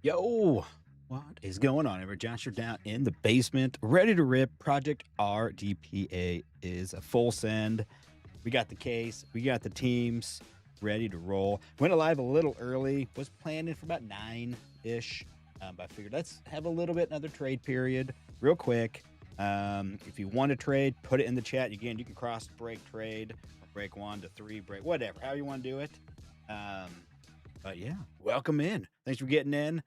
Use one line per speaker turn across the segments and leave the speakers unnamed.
Yo, what is going on? Everybody, Josh, you're down in the basement, ready to rip. Project RDPA is a full send. We got the case, we got the teams ready to roll. Went live a little early, was planning for about 9-ish. But I figured let's have a little bit another trade period real quick. If you want to trade, put it in the chat. Again, you can cross break trade, break 1 to 3, break whatever, how you want to do it. But yeah, welcome in. Thanks for getting in.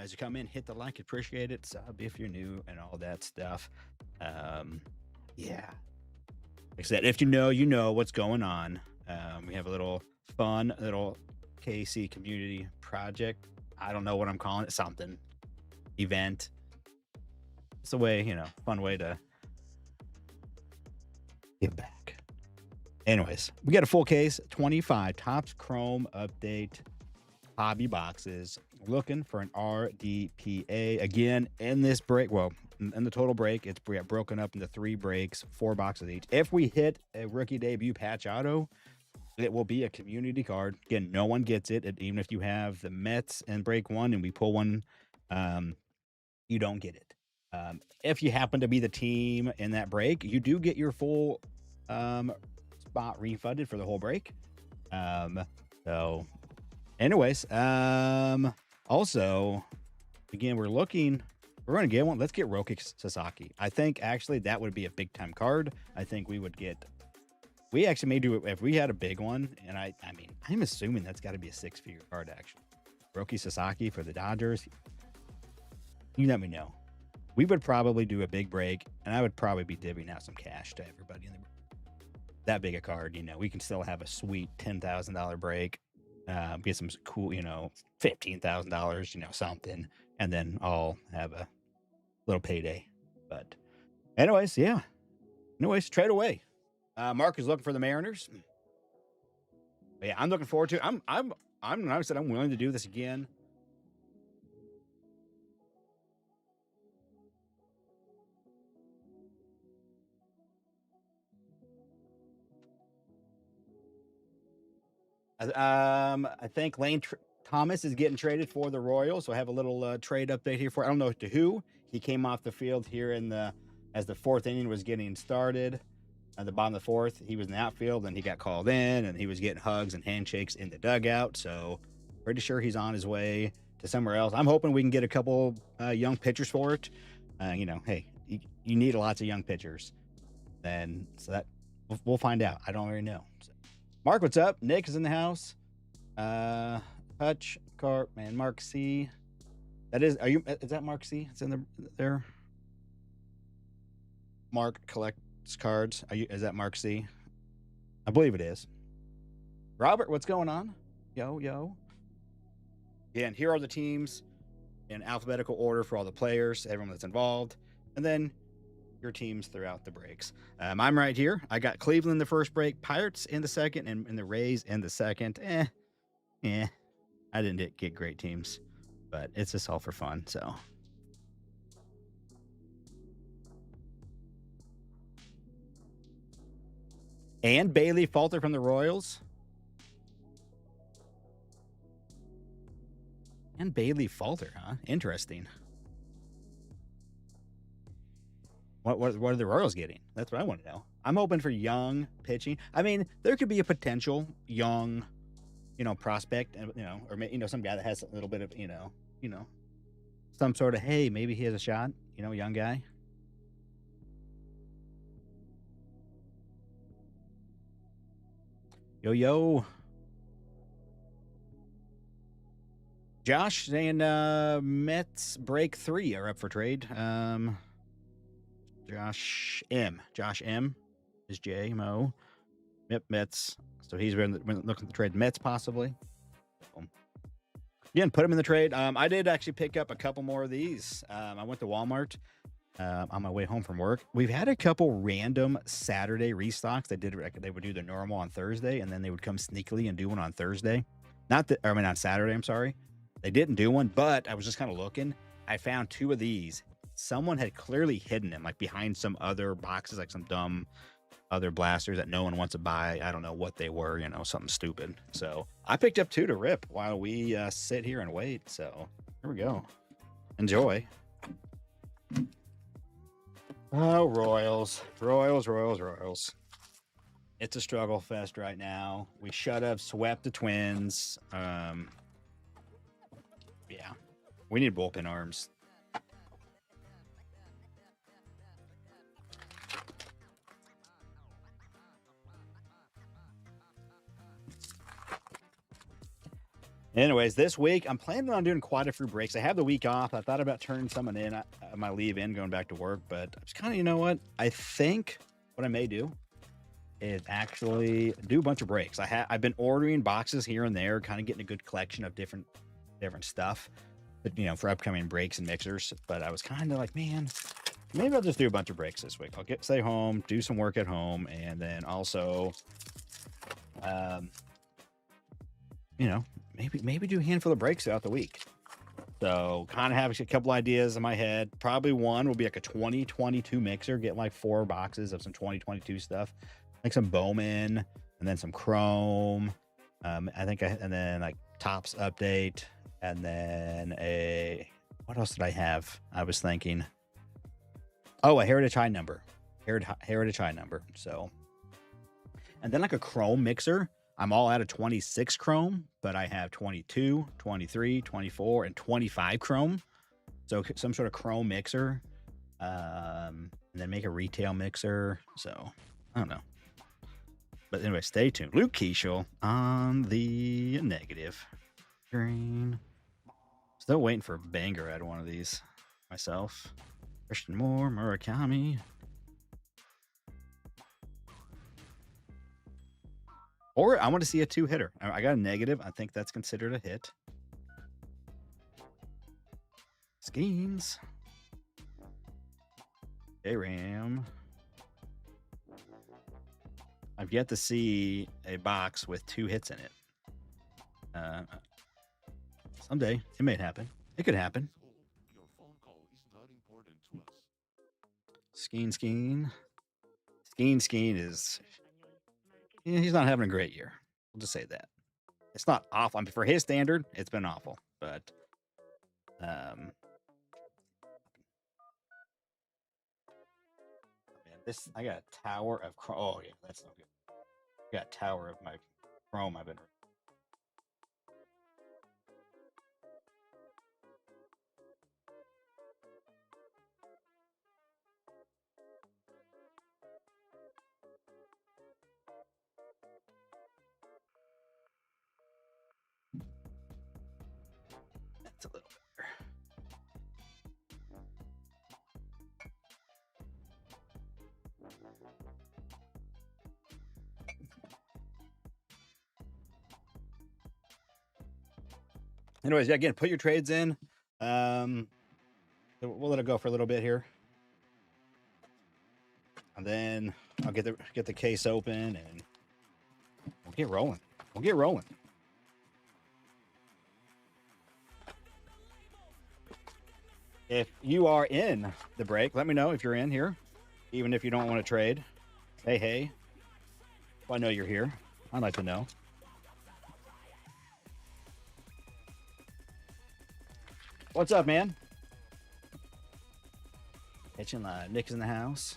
As you come in, hit the like, appreciate it. Sub if you're new and all that stuff. Yeah. Like I said, if you know what's going on. We have a little fun little KC community project. I don't know what I'm calling it. Something event. It's a way, fun way to give back. Anyways, we got a full case, 25 Topps Chrome update hobby boxes. Looking for an RDPA again in this break. Well, in the total break, it's broken up into 3 breaks, 4 boxes each. If we hit a rookie debut patch auto, it will be a community card. Again, no one gets it. Even if you have the Mets in break 1 and we pull one, you don't get it. If you happen to be the team in that break, you do get your full spot refunded for the whole break. So anyways, also, again, we're going to get one. Let's get Roki Sasaki. I think actually that would be a big time card. I think we actually may do it if we had a big one. And I mean, I'm assuming that's got to be a 6-figure card actually. Roki Sasaki for the Dodgers. You let me know. We would probably do a big break, and I would probably be divvying out some cash to everybody in that big a card. We can still have a sweet $10,000 break. Get some cool, $15,000, something, and then I'll have a little payday. But anyways, yeah. Anyways, trade away. Mark is looking for the Mariners. But yeah, I'm looking forward to it. I said I'm willing to do this again. I think Lane Thomas is getting traded for the Royals, so I have a little trade update here for. I don't know to who. He came off the field here as the 4th inning was getting started. At the bottom of the 4th, he was in the outfield, and he got called in, and he was getting hugs and handshakes in the dugout. So pretty sure he's on his way to somewhere else. I'm hoping we can get a couple young pitchers for it. Hey, you need lots of young pitchers. Then so that we'll find out. I don't really know. So. Mark, what's up? Nick is in the house. Hutch, Carp, man, Mark C. Is that Mark C? It's in there. Mark collects cards. Is that Mark C? I believe it is. Robert, what's going on? Yo. Yeah, and here are the teams in alphabetical order for all the players, everyone that's involved, and then your teams throughout the breaks. I'm right here. I got Cleveland in the first break, Pirates in the second, and the Rays in the second. I didn't get great teams, but it's just all for fun. So, and Bailey Falter from the Royals. And Bailey Falter, huh? Interesting. What are the Royals getting? That's what I want to know. I'm hoping for young pitching. I mean, there could be a potential young, prospect, or some guy that has a little bit of, some sort of, hey, maybe he has a shot, young guy. Yo. Josh saying Mets break 3 are up for trade. Josh M is JMO. Yep, Mets. So he's been looking to trade Mets possibly. Again, put him in the trade. I did actually pick up a couple more of these. I went to Walmart on my way home from work. We've had a couple random Saturday restocks. They would do the normal on Thursday, and then they would come sneakily and do one on Thursday. On Saturday, I'm sorry. They didn't do one, but I was just kind of looking. I found 2 of these. Someone had clearly hidden them, like behind some other boxes, like some dumb other blasters that no one wants to buy. I don't know what they were, something stupid. So I picked up 2 to rip while we sit here and wait. So Here we go. Enjoy. Oh, Royals. Royals, Royals, Royals. It's a struggle fest right now. We should have swept the Twins. Yeah. We need bullpen arms. Anyways, this week I'm planning on doing quite a few breaks. I have the week off. I thought about turning someone in, my leave in, going back to work, but I was kind of, you know what? I think what I may do is actually do a bunch of breaks. I've been ordering boxes here and there, kind of getting a good collection of different stuff, but, you know, for upcoming breaks and mixers. But I was kind of like, man, maybe I'll just do a bunch of breaks this week. I'll stay home, do some work at home, and then also, you know, maybe do a handful of breaks throughout the week. So kind of have a couple ideas in my head. Probably one will be like a 2022 mixer, get like 4 boxes of some 2022 stuff, like some Bowman and then some Chrome. I think and then like Tops update, and then what else did I have? I was thinking, a Heritage High number, Heritage High number. So, and then like a Chrome mixer. I'm all out of 26 Chrome, but I have 22, 23, 24, and 25 Chrome. So some sort of Chrome mixer, and then make a retail mixer. So I don't know. But anyway, stay tuned. Luke Keishel on the negative. Green. Still waiting for a banger out of one of these myself. Christian Moore, Murakami. Or I want to see a 2-hitter. I got a negative. I think that's considered a hit. Schemes. Ram. I've yet to see a box with 2 hits in it. Someday it may happen. It could happen.
Your phone call is not important to us.
Skeen is, he's not having a great year. We'll just say that. It's not awful. I mean, for his standard, it's been awful. But man, I got a tower of Chrome. Oh yeah, that's no good. I got a tower of my Chrome. I've been. That's a little better. Anyways, yeah, again, put your trades in. We'll let it go for a little bit here, and then I'll get the case open, and we'll get rolling. If you are in the break, let me know if you're in here, even if you don't want to trade. Say hey. Well, I know you're here. I'd like to know. What's up, man? Kitchen live. Nick's in the house.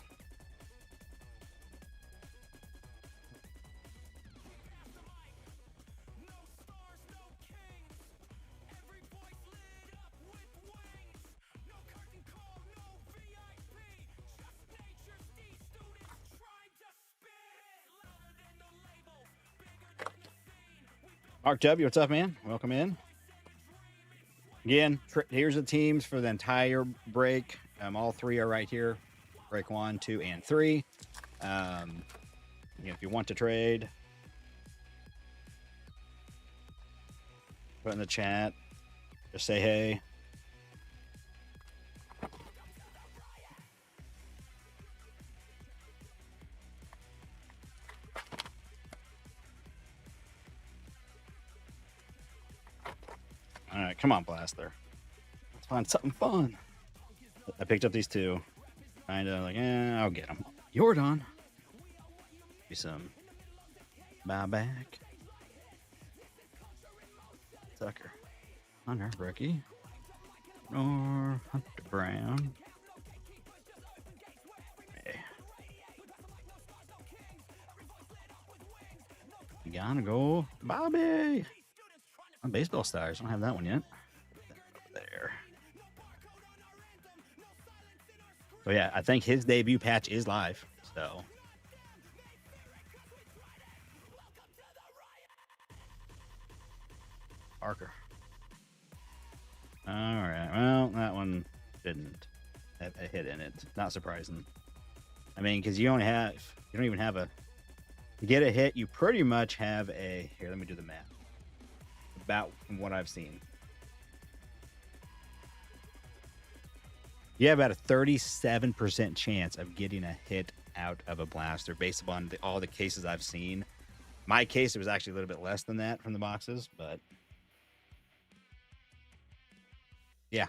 Mark W, what's up, man? Welcome in. Again, here's the teams for the entire break. All 3 are right here. Break 1, 2, and 3. If you want to trade, put in the chat. Just say hey. All right, come on, Blaster. Let's find something fun. I picked up these 2. Kind of like, I'll get them. Jordan. Be some buyback. Tucker. Hunter, rookie. or Hunter Brown. Okay. We gotta go, Bobby. On Baseball Stars. I don't have that one yet. There. So yeah, I think his debut patch is live. So Parker. All right. Well, that one didn't have a hit in it. Not surprising. I mean, because you don't even have a. To get a hit, you pretty much have a. Here, let me do the math. About from what I've seen, you have about a 37% chance of getting a hit out of a blaster based upon all the cases I've seen. My case, it was actually a little bit less than that from the boxes, but yeah.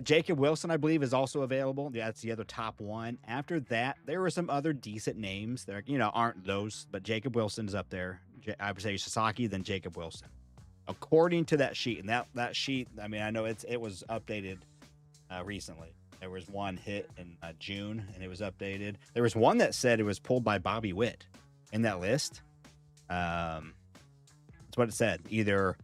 Jacob Wilson, I believe, is also available. Yeah, that's the other top one. After that, there were some other decent names that aren't those, but Jacob Wilson's up there. I would say Sasaki, then Jacob Wilson, according to that sheet. And that sheet, I mean, I know it was updated recently. There was one hit in June, and it was updated. There was one that said it was pulled by Bobby Witt in that list. That's what it said. Either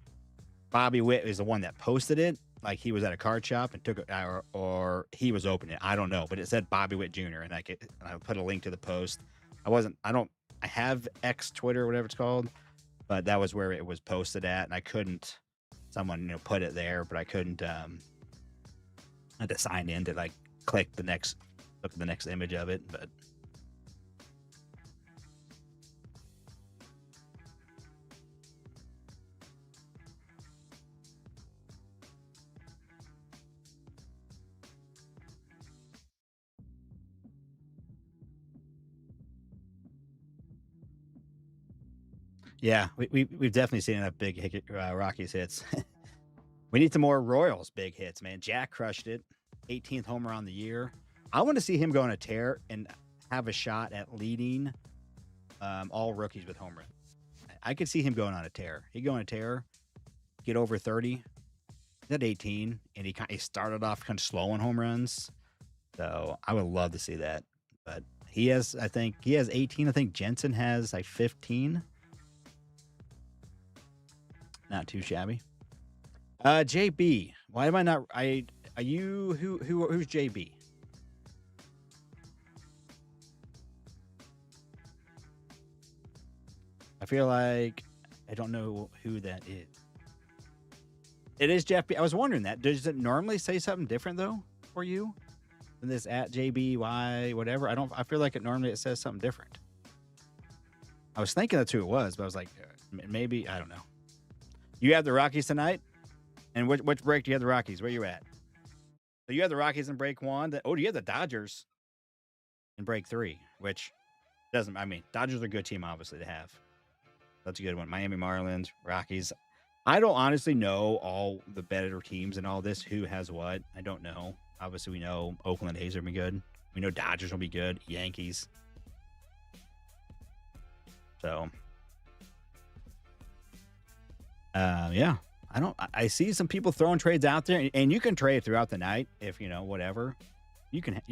Bobby Witt is the one that posted it, like he was at a card shop and took it, or he was opening it. I don't know, but it said Bobby Witt Jr. and I put a link to the post. I have X Twitter, whatever it's called, but that was where it was posted at, and I couldn't. Someone put it there, but I couldn't. I had to sign in to look at the next image of it, but. Yeah, we've definitely seen enough big Rockies hits. We need some more Royals big hits, man. Jack crushed it, 18th homer on the year. I want to see him go on a tear and have a shot at leading all rookies with home runs. I could see him going on a tear. He'd go on a tear, get over 30, at 18, and he started off kind of slow on home runs. So I would love to see that. But he has 18. I think Jensen has like 15. Not too shabby. JB. Why am I not? Are you who's JB? I feel like I don't know who that is. It is Jeff B. I was wondering that. Does it normally say something different though for you than this at JBY whatever? I feel like it says something different. I was thinking that's who it was, but I was like, maybe I don't know. You have the Rockies tonight, and which break do you have the Rockies? Where you at? So you have the Rockies in break one. Do you have the Dodgers in break three? Which doesn't. I mean, Dodgers are a good team, obviously to have. That's a good one. Miami Marlins, Rockies. I don't honestly know all the better teams and all this. Who has what? I don't know. Obviously, we know Oakland A's will be good. We know Dodgers will be good. Yankees. So, yeah. I see some people throwing trades out there, and you can trade throughout the night if whatever. You can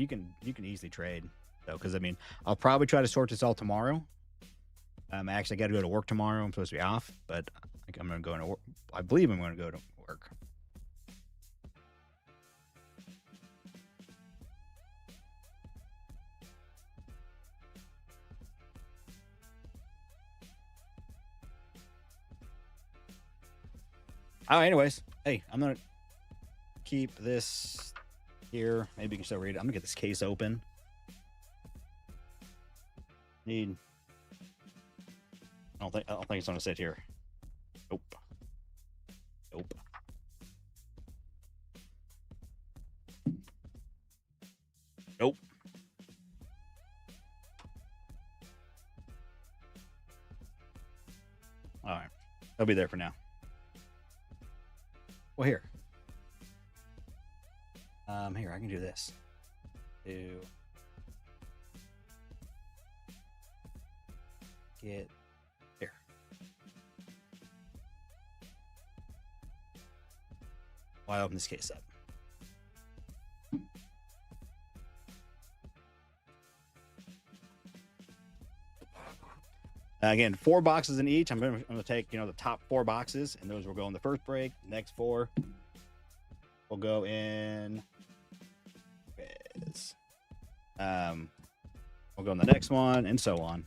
easily trade though, because I mean, I'll probably try to sort this all tomorrow. Actually, I got to go to work tomorrow. I'm supposed to be off, but I'm going to go to work. I believe I'm going to go to work. Oh, anyways, hey, I'm going to keep this here. Maybe you can still read it. I'm going to get this case open. I don't think it's going to sit here. Nope. All right. I'll be there for now. Well, here. Here, I can do this. Get here. while I open this case up. Again, 4 boxes in each. I'm gonna take the top 4 boxes, and those will go in the first break. Next 4 will go in. We'll go in the next one, and so on.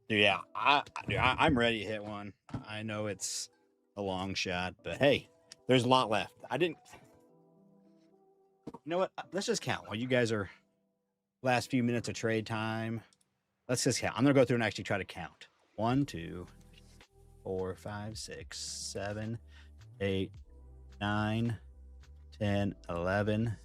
Yeah, I'm ready to hit one. I know it's a long shot, but hey, there's a lot left. You know what? Let's just count while you guys are last few minutes of trade time. Let's just count. I'm gonna go through and actually try to count. 1, 2, 4, 5, 6, 7, 8, 9, 10, 11,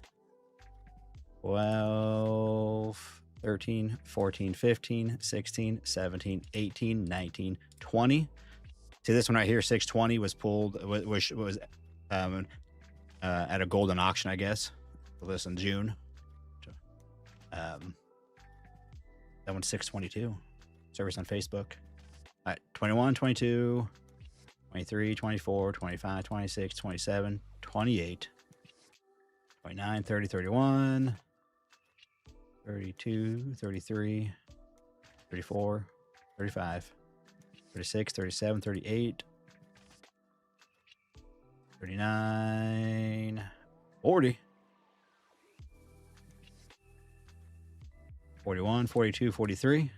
12, 13, 14, 15, 16, 17, 18, 19, 20. See this one right here, 620 was pulled, was at a golden auction, I guess. This in June. That one's 622. Service on Facebook. All right, 21, 22, 23, 24, 25, 26, 27, 28, 29, 30, 31, 32, 33, 34, 35, 36, 37, 38, 39, 40, 41, 42, 43,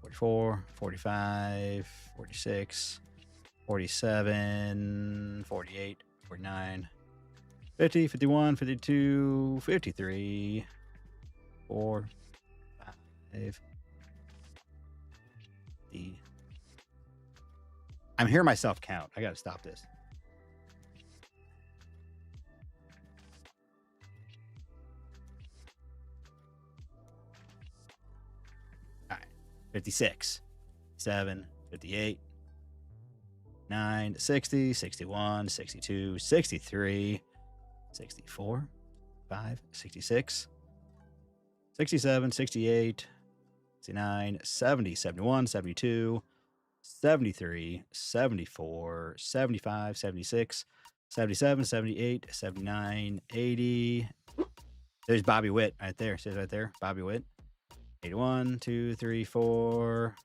44, 45, 46, 47, 48, 49, 50, 51, 52, 53, 4, 5, 50. I'm hearing myself count. I got to stop this. All right. 56, 7, 58, 9, 60, 61, 62, 63, 64, 5, 66, 67, 68, 69, 70, 71, 72, 73, 74, 75, 76, 77, 78, 79, 80. There's Bobby Witt right there. Says right there, Bobby Witt. 81, 2, 3, 4,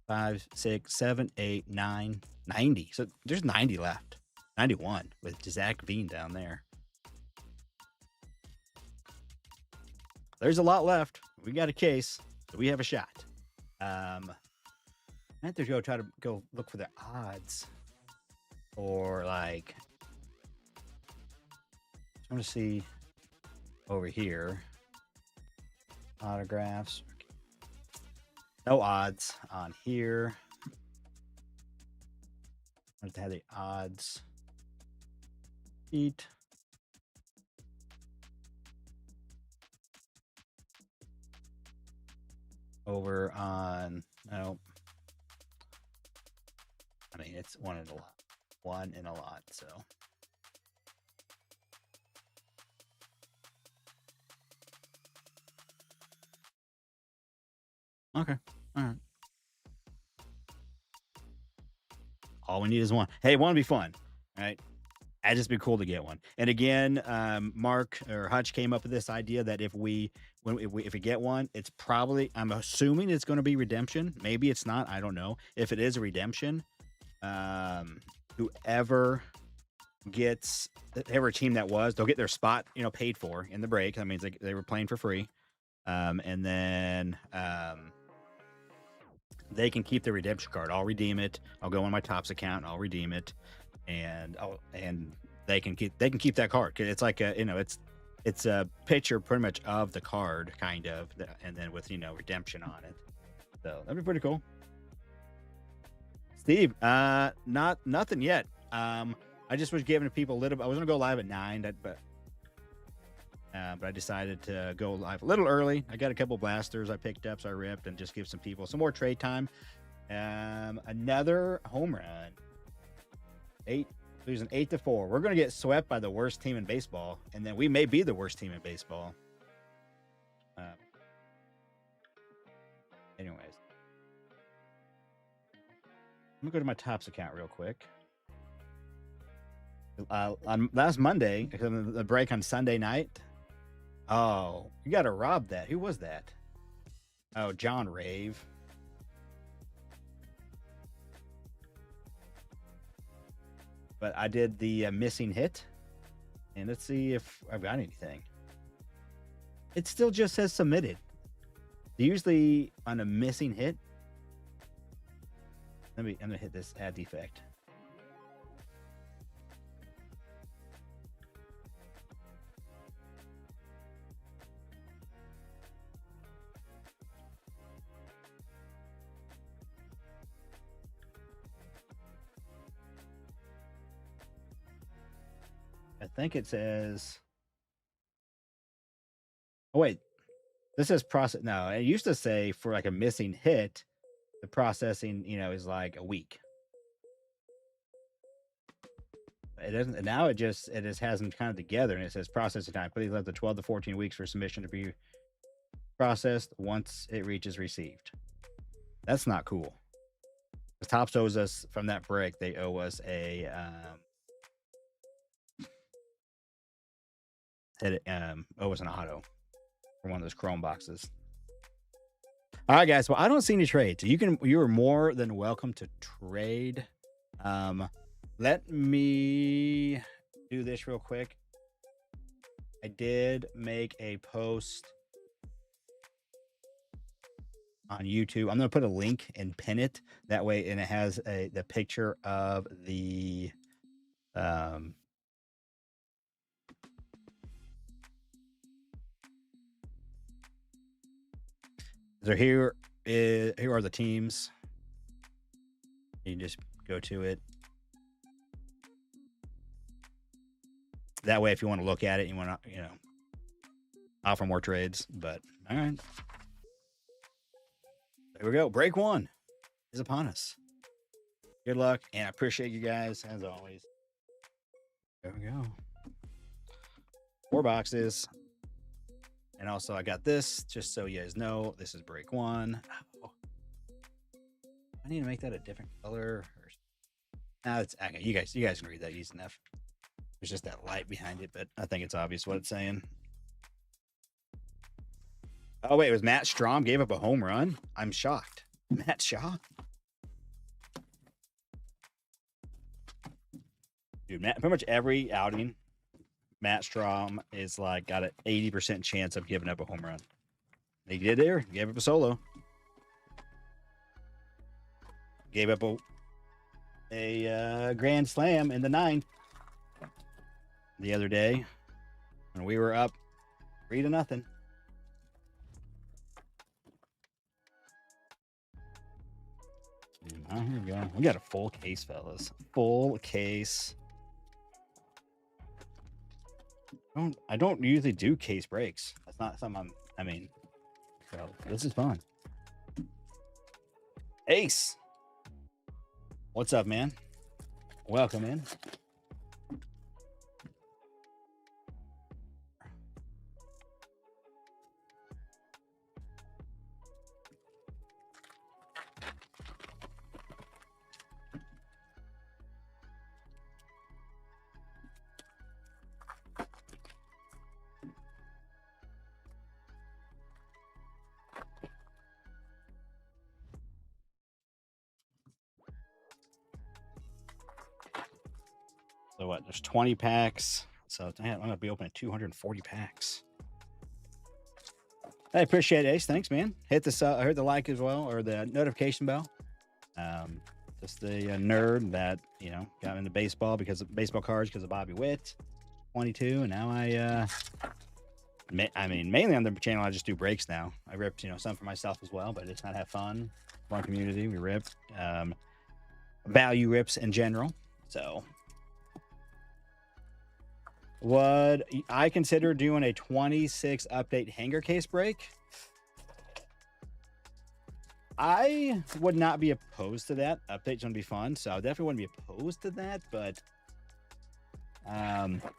5, 6, 7, 8, 9, 90. So there's 90 left. 91 with Zach Veen down there. There's a lot left. We got a case, so we have a shot. I have to try to go look for the odds, or like, I want to see over here autographs. No odds on here. I have to have the odds sheet. Over on, no. I mean, it's one in a lot, so. Okay. All right. All we need is one. Hey, one would be fun, right? That'd just be cool to get one. And again, Mark or Hutch came up with this idea that if we get one, it's probably, I'm assuming it's going to be redemption. Maybe it's not. I don't know. If it is a redemption, whoever gets, whatever team that was, they'll get their spot, paid for in the break. That means they were playing for free. And then they can keep the redemption card. I'll redeem it. I'll go on my Topps account and I'll redeem it. And they can keep that card. It's like it's a picture pretty much of the card, kind of, and then with redemption on it. So that'd be pretty cool. Steve, nothing yet. I just was giving people a little. I was gonna go live at 9, but I decided to go live a little early. I got a couple blasters I picked up, so I ripped, and just give some people some more trade time. Another home run. 8, losing 8-4. We're going to get swept by the worst team in baseball, and then we may be the worst team in baseball. me go to my Tops account real quick. On last Monday, the break on Sunday night. Oh, you got to rob that. Who was that? Oh, John Rave. But I did the missing hit. And let's see if I've got anything. It still just says submitted. Usually on a missing hit. I'm gonna hit this add defect. I think it says. Oh wait, this says process. No, it used to say for like a missing hit, the processing, is like a week. It doesn't. Now it just has them kind of together, and it says processing time. Please let the 12 to 14 weeks for submission to be processed once it reaches received. That's not cool. The Tops owes us from that break. They owe us a owe us an auto for one of those Chrome boxes. All right, guys. Well, I don't see any trades. You are more than welcome to trade. Let me do this real quick. I did make a post on YouTube. I'm going to put a link and pin it that way, and it has the picture of the so here are the teams. You can just go to it. That way, if you want to look at it, you want to, offer more trades. But all right, there we go. Break one is upon us. Good luck, and I appreciate you guys as always. There we go. 4 boxes, and also I got this just so you guys know. This is break one. Oh. I need to make that a different color. It's okay. You guys can read that easy enough. There's just that light behind it, but I think it's obvious what it's saying. Oh, wait, it was Matt Strom gave up a home run? I'm shocked. Matt Shaw? Dude, pretty much every outing, Matt Strom is like got an 80% chance of giving up a home run. He did there. Gave up a solo. Gave up a grand slam in the 9th. The other day when we were up 3-0. Oh, here we go. We got a full case, fellas. Full case. I don't usually do case breaks. That's not something so this is fun. Ace. What's up, man? Welcome in. So what? There's 20 packs. So I'm gonna be opening 240 packs. I appreciate it, Ace. Thanks, man. Hit I heard the like as well, or the notification bell. Just the nerd that got into baseball because of baseball cards because of Bobby Witt, 22, and now mainly on the channel I just do breaks now. I ripped some for myself as well, but it's not have fun community. We rip value rips in general. So would I consider doing a 26 update hanger case break? I would not be opposed to that. Update's gonna be fun, so I definitely wouldn't be opposed to that, but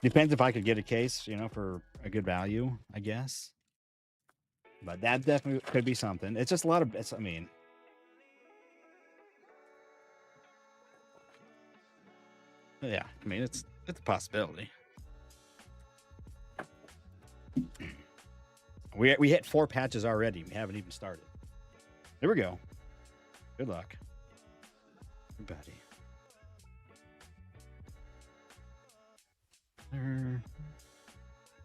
depends if I could get a case, for a good value, I guess. But that definitely could be something. It's just a lot of Yeah, I mean it's a possibility. We hit 4 patches already. We haven't even started. There we go. Good luck, everybody.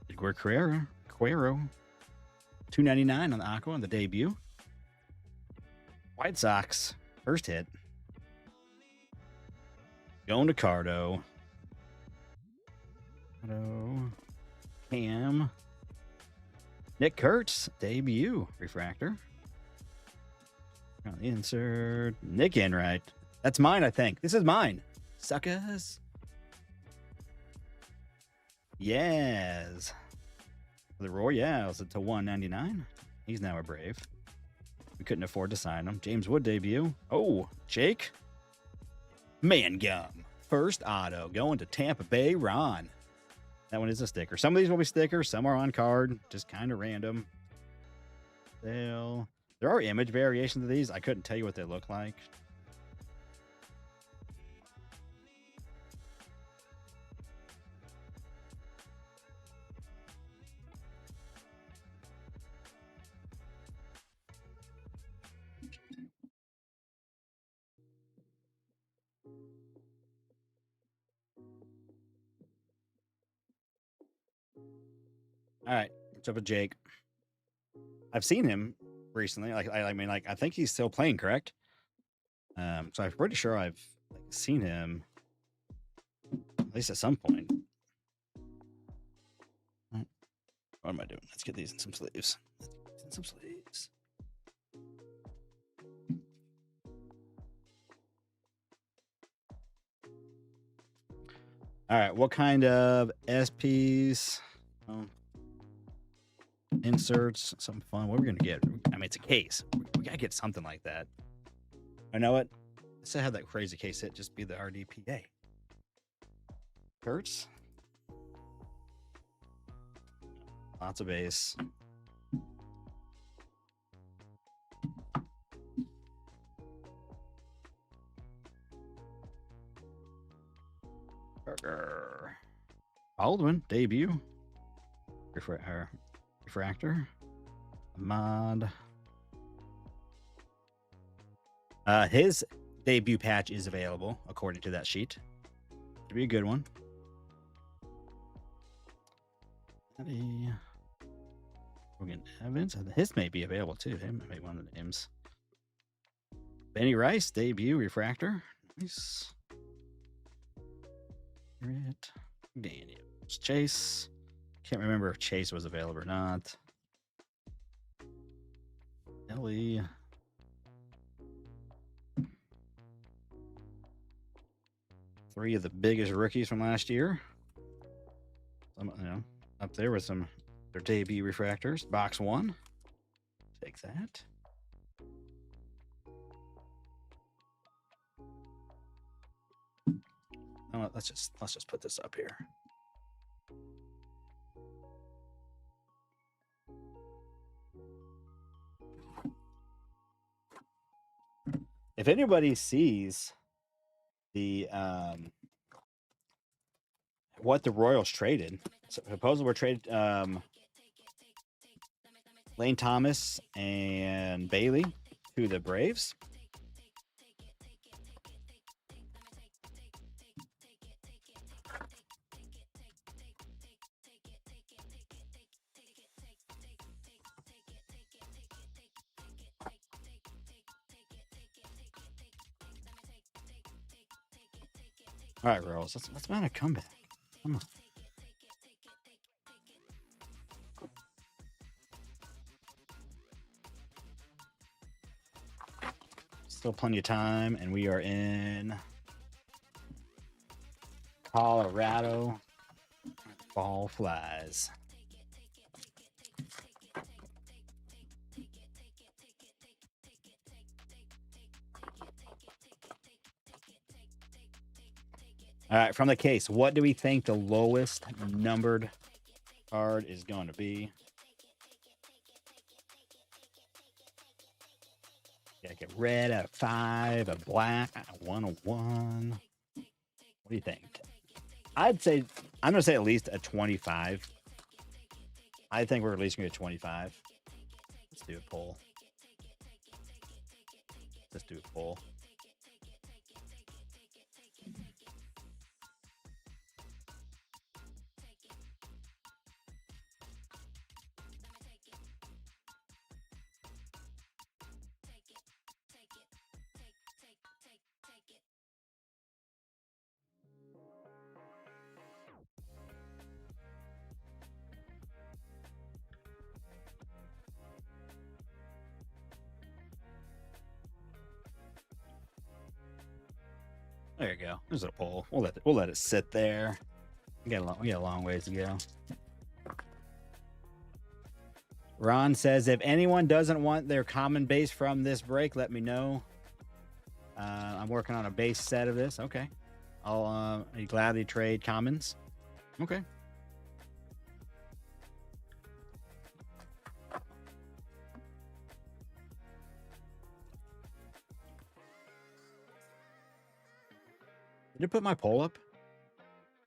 Igor Cuero, $2.99 on the Aqua on the debut. White Sox first hit. Going to Cardo. Cam. Nick Kurtz, debut refractor. On the insert. Nick Enright. That's mine, I think. This is mine. Suckers. Yes. The Royals to $1.99. He's now a Brave. We couldn't afford to sign him. James Wood debut. Oh, Jake Mangum. First auto going to Tampa Bay Ron. That one is a sticker. Some of these will be stickers. Some are on card. Just kind of random. There are image variations of these. I couldn't tell you what they look like. All right, what's up with Jake? I've seen him recently. I think he's still playing, correct? So I'm pretty sure I've seen him at least at some point. What am I doing? Let's get these in some sleeves. All right, what kind of SPs? Inserts, something fun. What are we gonna get? I mean, it's a case. We gotta get something like that. I know it. Instead of have that crazy case hit, just be the RDPA. Hurts. Lots of base. Burger. Baldwin debut. Refractor. Mod. His debut patch is available according to that sheet. Should be a good one. Logan Evans. His may be available too. Him may be one of the names. Benny Rice debut refractor. Nice. Daniels. Chase. Can't remember if Chase was available or not. Ellie. Three of the biggest rookies from last year. Up there with their debut refractors. Box 1. Take that. Let's just put this up here. If anybody sees the what the Royals traded, supposedly we're traded Lane Thomas and Bailey to the Braves. All right, Royals, let's mount a comeback. Come on. Still plenty of time, and we are in Colorado. Ball flies. All right, from the case, what do we think the lowest numbered card is going to be? Yeah, get red out of 5, a black out of 101. What do you think? I'd say I'm gonna say at least a 25. I think we're at least gonna get 25. Let's do a poll. Let's do a poll. There you go. There's a poll. We'll let it sit there. We got a long ways to go. Ron says, if anyone doesn't want their common base from this break, let me know. I'm working on a base set of this. Okay. I'll gladly trade commons. Okay. Did I put my poll up?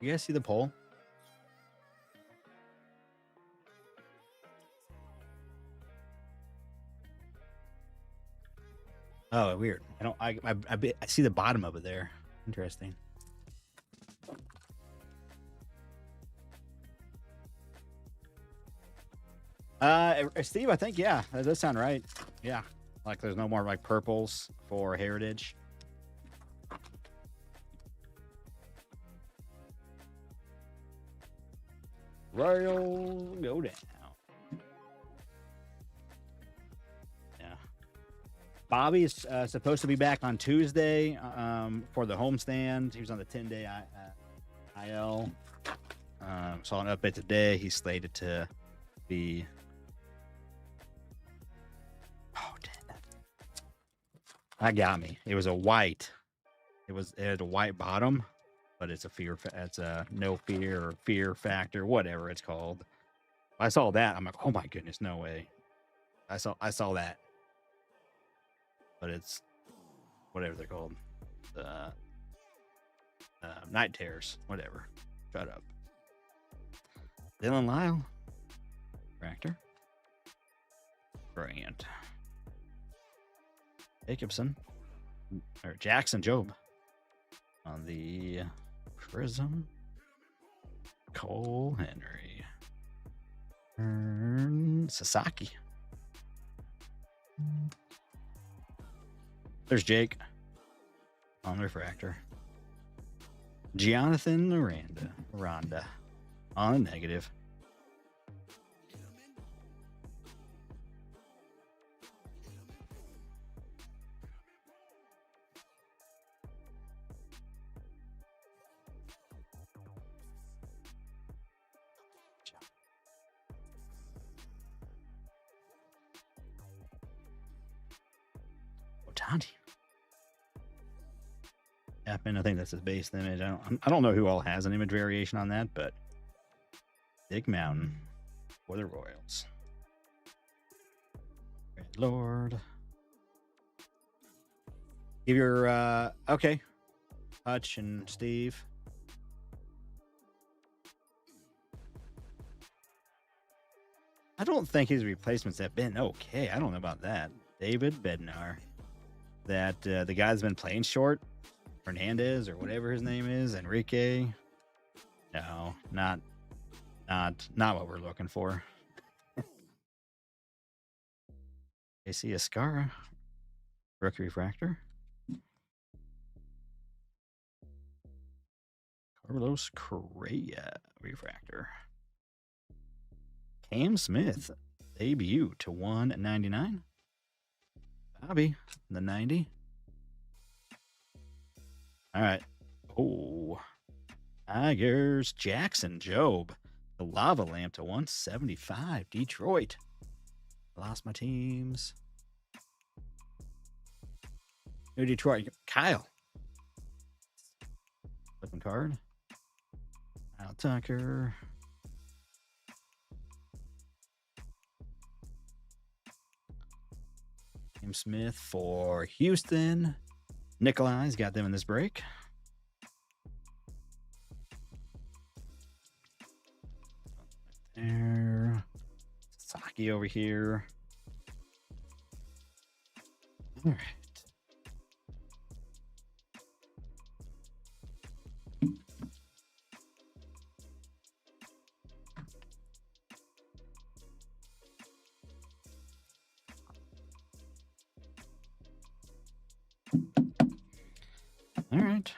You guys see the poll? Oh, weird. I see the bottom of it there. Interesting. Steve, I think, yeah, that does sound right. Yeah. Like there's no more like purples for heritage. Royal go down. Yeah. Bobby is supposed to be back on Tuesday for the homestand. He was on the 10-day IL. Saw an update today. He's slated to be. Oh, damn. That got me. It was a white. It had a white bottom, but it's a fear. It's a no fear or fear factor, whatever it's called. I saw that. I'm like, oh my goodness, no way. I saw that, but it's whatever they're called. Night tears, whatever. Shut up. Dylan Lyle, Tractor, Grant, Jacobson, or Jackson Job on the Prism, Cole Henry, Sasaki. There's Jake on Refractor. Jonathan Rhonda on negative. Otani. I think that's his base image. I don't know who all has an image variation on that, but Big Mountain for the Royals. Red Lord. Give your okay. Hutch and Steve. I don't think his replacements have been okay. I don't know about that. David Bednar. That the guy's been playing short. Hernandez or whatever his name is, Enrique. No, not what we're looking for. AC Escara, Rookie Refractor, Carlos Correa Refractor, Cam Smith debut to 199. Bobby the 90. All right. Oh, Tigers. Jackson Job. The lava lamp to 175. Detroit. Lost my teams. New Detroit. Kyle. Flipping card. Al Tucker. James Smith for Houston. Nikolai's got them in this break. there. Saki over here. All right. All right.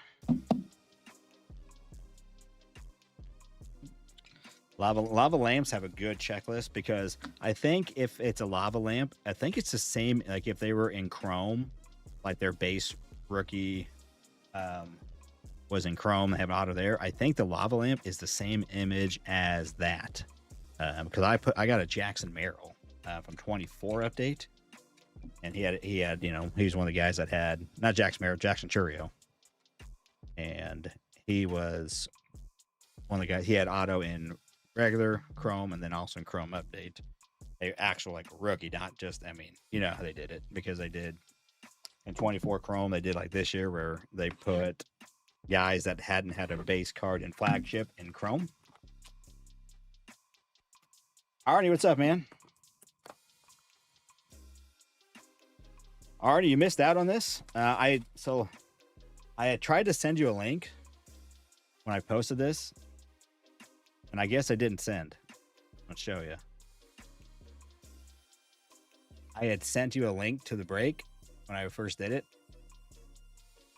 Lava lamps have a good checklist because I think if it's a lava lamp, I think it's the same. Like if they were in Chrome, like their base rookie was in Chrome, they have an auto there. I think the lava lamp is the same image as that because I got a Jackson Merrill from 24 update, and he had he was one of the guys that had not Jackson Merrill, Jackson Churio, and he was one of the guys. He had auto in regular Chrome and then also in Chrome update. A actual like rookie, not just, I mean, you know how they did it because they did in 24 Chrome, they did like this year where they put guys that hadn't had a base card in flagship in Chrome. Arnie, what's up, man? Arnie, you missed out on this. I had tried to send you a link when I posted this, and I guess I didn't send. I'll show you. I had sent you a link to the break when I first did it,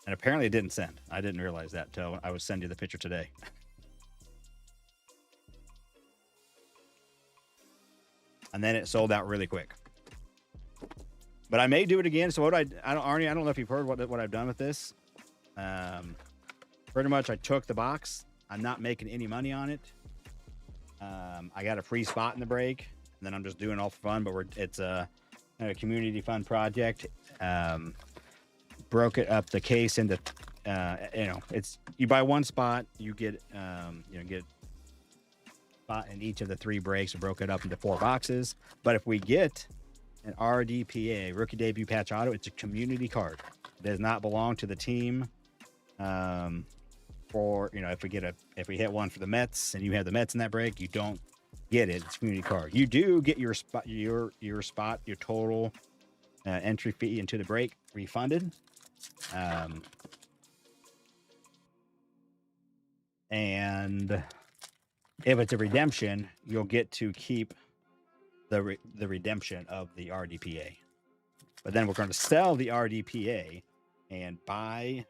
and apparently it didn't send. I didn't realize that until I was sending you the picture today. And then it sold out really quick. But I may do it again. So Arnie, I don't know if you've heard what I've done with this. Pretty much I took the box. I'm not making any money on it. I got a free spot in the break, and then I'm just doing it all for fun. But it's a community fun project. Broke it up the case into, it's you buy one spot, you get get spot in each of the 3 breaks. We broke it up into 4 boxes. But if we get an RDPA rookie debut patch auto, it's a community card. It does not belong to the team. For if we hit one for the Mets and you have the Mets in that break, you don't get it. It's a community card. You do get your spot, your total entry fee into the break refunded. And if it's a redemption, you'll get to keep the redemption of the RDPA. But then we're going to sell the RDPA and buy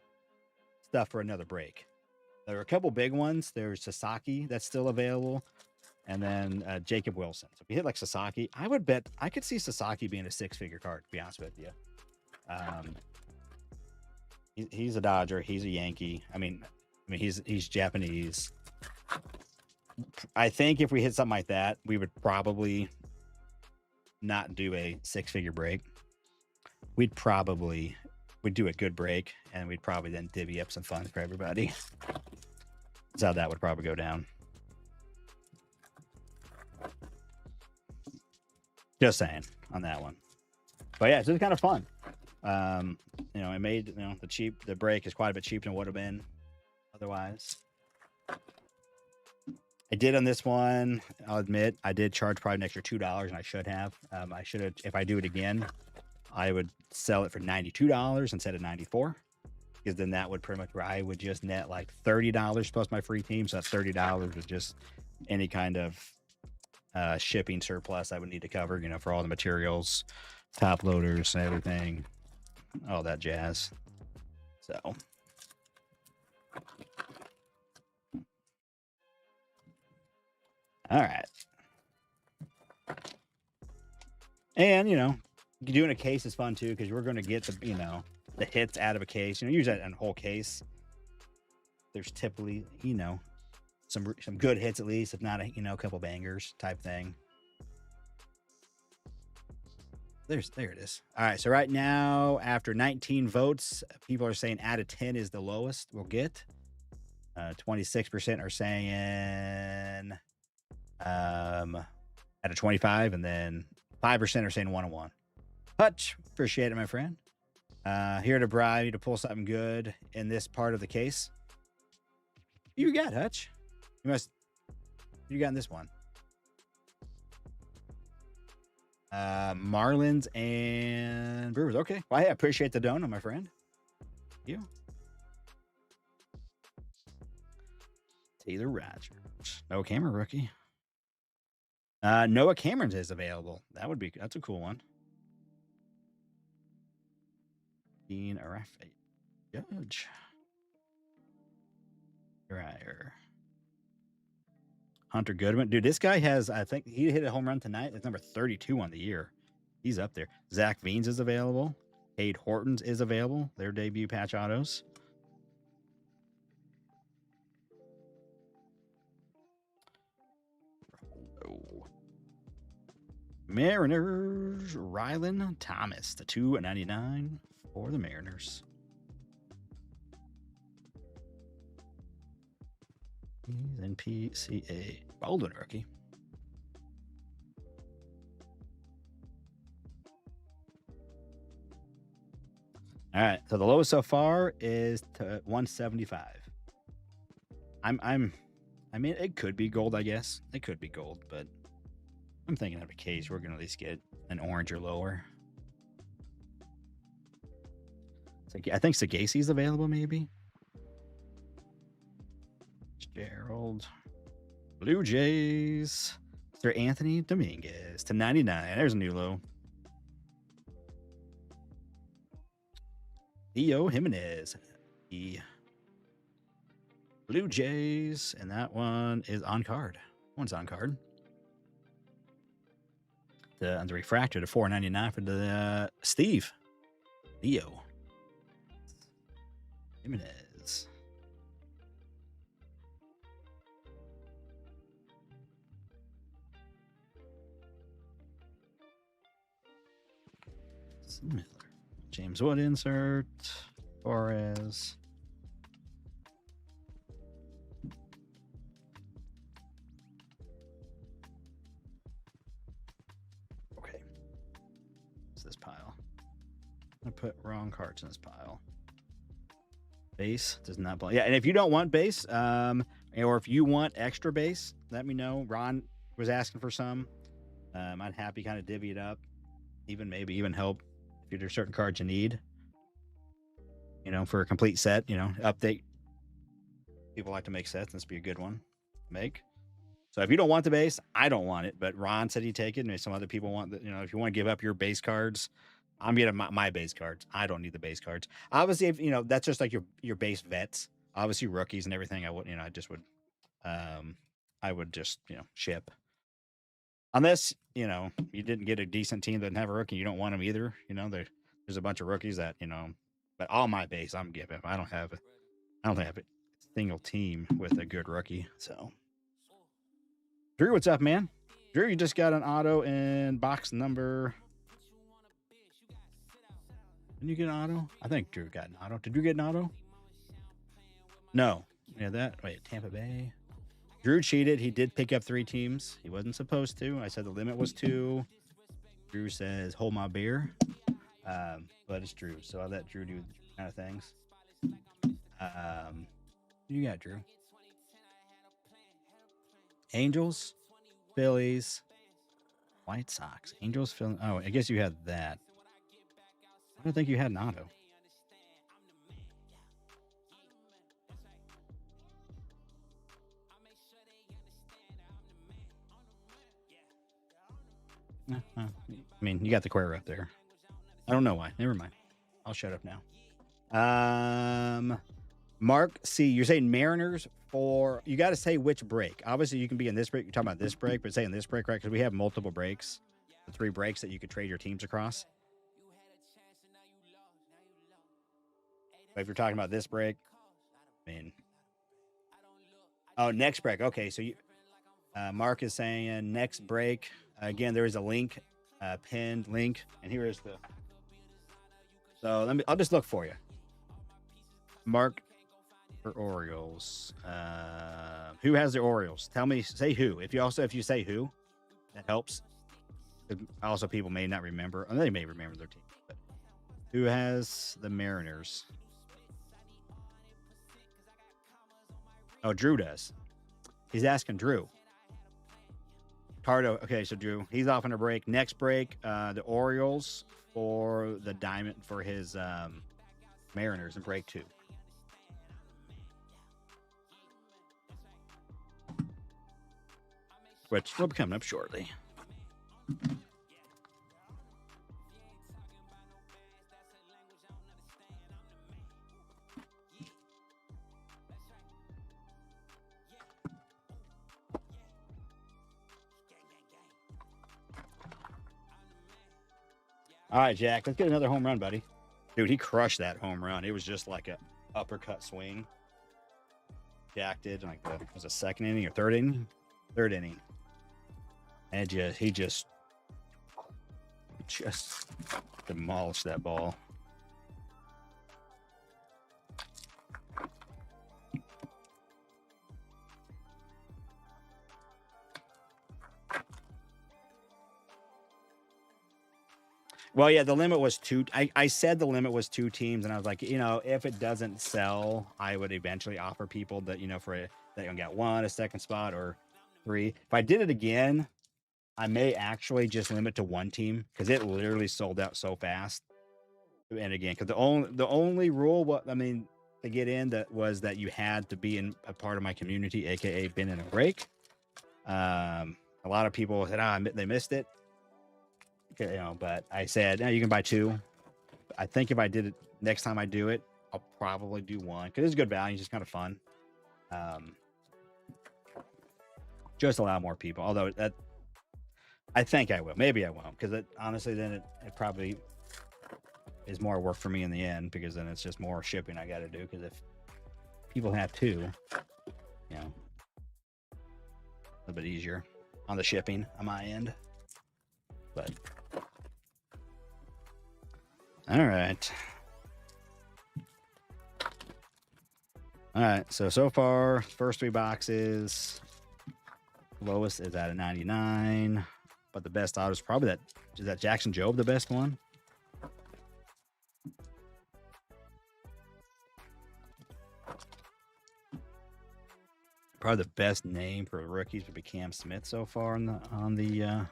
stuff for another break. There are a couple big ones. There's Sasaki that's still available, and then Jacob Wilson. So if you hit like Sasaki, I would bet I could see Sasaki being a 6-figure card, to be honest with you. He's a Dodger. He's a Yankee. I mean, he's Japanese. I think if we hit something like that, we would probably not do a 6-figure break. We'd do a good break, and we'd probably then divvy up some funds for everybody. That's how that would probably go down. Just saying on that one. But yeah, it's just kind of fun. It made the break is quite a bit cheaper than it would have been otherwise. I did on this one. I'll admit I did charge probably an extra $2, and I should have. I should have. If I do it again, I would sell it for $92 instead of $94, because then that would pretty much where I would just net like $30 plus my free team. So that's $30 with just any kind of shipping surplus I would need to cover, for all the materials, top loaders, everything, all that jazz. So all right. And doing a case is fun too, because we're going to get the hits out of a case. Usually in a whole case, there's typically some good hits at least, if not a couple bangers type thing. There it is. All right, so right now after 19 votes, people are saying out of 10 is the lowest we'll get. 26% are saying out of 25, and then 5% are saying 1-1. Hutch, appreciate it, my friend. Here to bribe you to pull something good in this part of the case. You got Hutch. You got in this one. Marlins and Brewers. Okay. Well, I appreciate the donut, my friend. Thank you. Taylor Rogers. No Cameron rookie. Noah Cameron is available. That's a cool one. Dean Arafat. Judge. Dreyer. Hunter Goodman. Dude, this guy has, I think he hit a home run tonight. It's number 32 on the year. He's up there. Zach Veens is available. Cade Hortons is available. Their debut patch autos. Oh. Mariners. Rylan Thomas. The 299 for the Mariners. He's in PCA. Baldwin rookie. All right. So the lowest so far is to 175. I mean, it could be gold, I guess. It could be gold, but I'm thinking of a case we're gonna at least get an orange or lower. I think Sagaci's available, maybe. Gerald. Blue Jays. Sir Anthony Dominguez to 99. There's a new low. Theo Jimenez. The Blue Jays. And that one is on card. One's on card. The refractor to 499 for the Steve. Theo Jimenez. Miller. James Wood insert. Torres. Okay. What's this pile? I put wrong cards in this pile. Base does not belong. Yeah, and if you don't want base, or if you want extra base, let me know. Ron was asking for some. I'd happy kind of divvy it up. Maybe even help if there's certain cards you need. For a complete set, update. People like to make sets. This would be a good one to make. So if you don't want the base, I don't want it. But Ron said he'd take it. And some other people want that. If you want to give up your base cards, I'm getting my base cards. I don't need the base cards. Obviously, if that's just like your base vets. Obviously, rookies and everything. I would, I would just ship. Unless you didn't get a decent team that doesn't have a rookie, you don't want them either. There's a bunch of rookies that but all my base I'm giving. I don't have a single team with a good rookie. So, Drew, what's up, man? Drew, you just got an auto in box number. Didn't you get an auto? I think Drew got an auto. Did you get an auto? No. Yeah, Tampa Bay. Drew cheated. He did pick up 3 teams. He wasn't supposed to. I said the limit was 2. Drew says, hold my beer. But it's Drew. So I'll let Drew do kind of things. You got, Drew? Angels, Phillies, White Sox. Angels, Phillies. Oh, I guess you had that. I don't think you had an auto. I mean, you got the Quera up there. I don't know why. Never mind. I'll shut up now. Mark C, you're saying Mariners you got to say which break. Obviously, you can be in this break. You're talking about this break, but say in this break, right? Because we have multiple breaks, the 3 breaks that you could trade your teams across. But if you're talking about this break, next break. Okay, so Mark is saying next break. Again, there is a link, pinned link, and here is the. So I'll just look for you. Mark for Orioles. Who has the Orioles? Tell me. Say who. If you say who, that helps. Also, people may not remember. They may remember their team. But who has the Mariners? Oh, Drew does. He's asking Drew. Cardo. Okay, so Drew, he's off on a break. Next break, the Orioles for the diamond for his Mariners in break 2. Which will be coming up shortly. All right, Jack, let's get another home run, buddy. Dude, he crushed that home run. It was just like a uppercut swing. Jack did like was a second inning or third inning? Third inning. And he just demolished that ball. Well, yeah, the limit was 2. I said the limit was 2 teams, and I was like, if it doesn't sell, I would eventually offer people that, that you get 1, a second spot, or 3. If I did it again, I may actually just limit to 1 team because it literally sold out so fast. And again, because the only rule, to get in was that you had to be in a part of my community, aka been in a break. A lot of people said, they missed it. But I said, you can buy 2. I think if I did it next time I do it, I'll probably do 1 because it's good value. It's just kind of fun. Just allow more people. Although that, I think I will. Maybe I won't because honestly, then it probably is more work for me in the end because then it's just more shipping I got to do. Because if people have 2, a little bit easier on the shipping on my end. But all right. So far, first 3 boxes. Lowest is at a 99, but the best auto is probably is that Jackson Jobe the best one? Probably the best name for rookies would be Cam Smith so far on the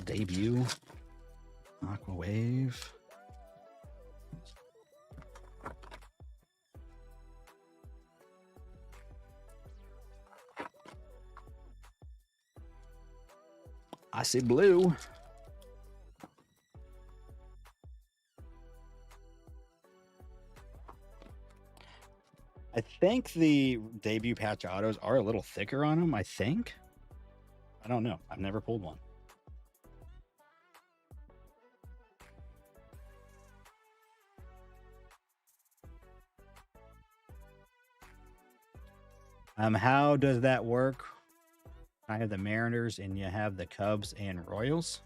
debut. Aqua Wave. I see blue. I think the debut patch autos are a little thicker on them, I think. I don't know. I've never pulled one. How does that work? I have the Mariners and you have the Cubs and Royals.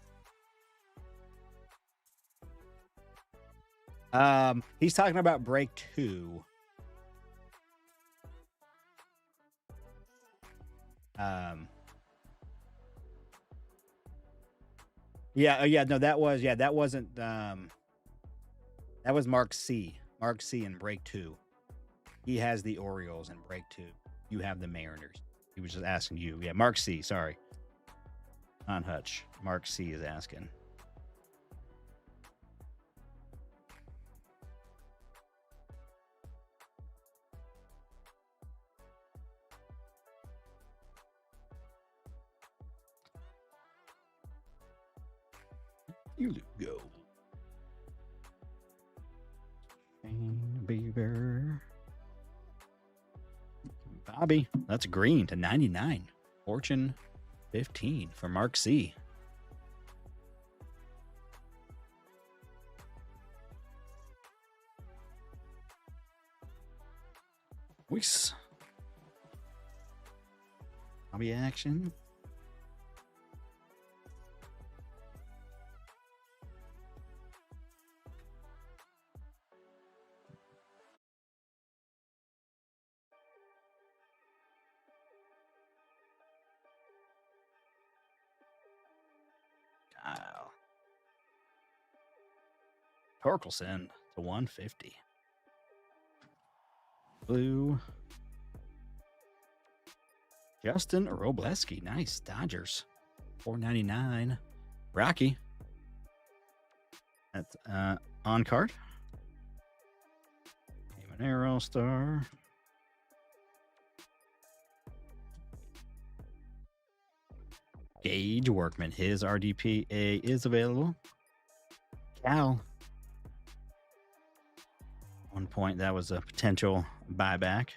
He's talking about break 2. No, that wasn't that was Mark C. Mark C in break 2. He has the Orioles in break 2. You have the Mariners. He was just asking you. Yeah, Mark C, sorry. On Hutch. Mark C is asking. You go. Beaver. Bobby, that's green to 99. Fortune 15 for Mark C. Weeks. Bobby action. Kyle. Torkelson to 150. Blue. Justin Robleski. Nice. Dodgers. $4.99. Rocky. That's on card. Game Arrow Star. Gage Workman. His RDPA is available. Cal. 1 point. That was a potential buyback.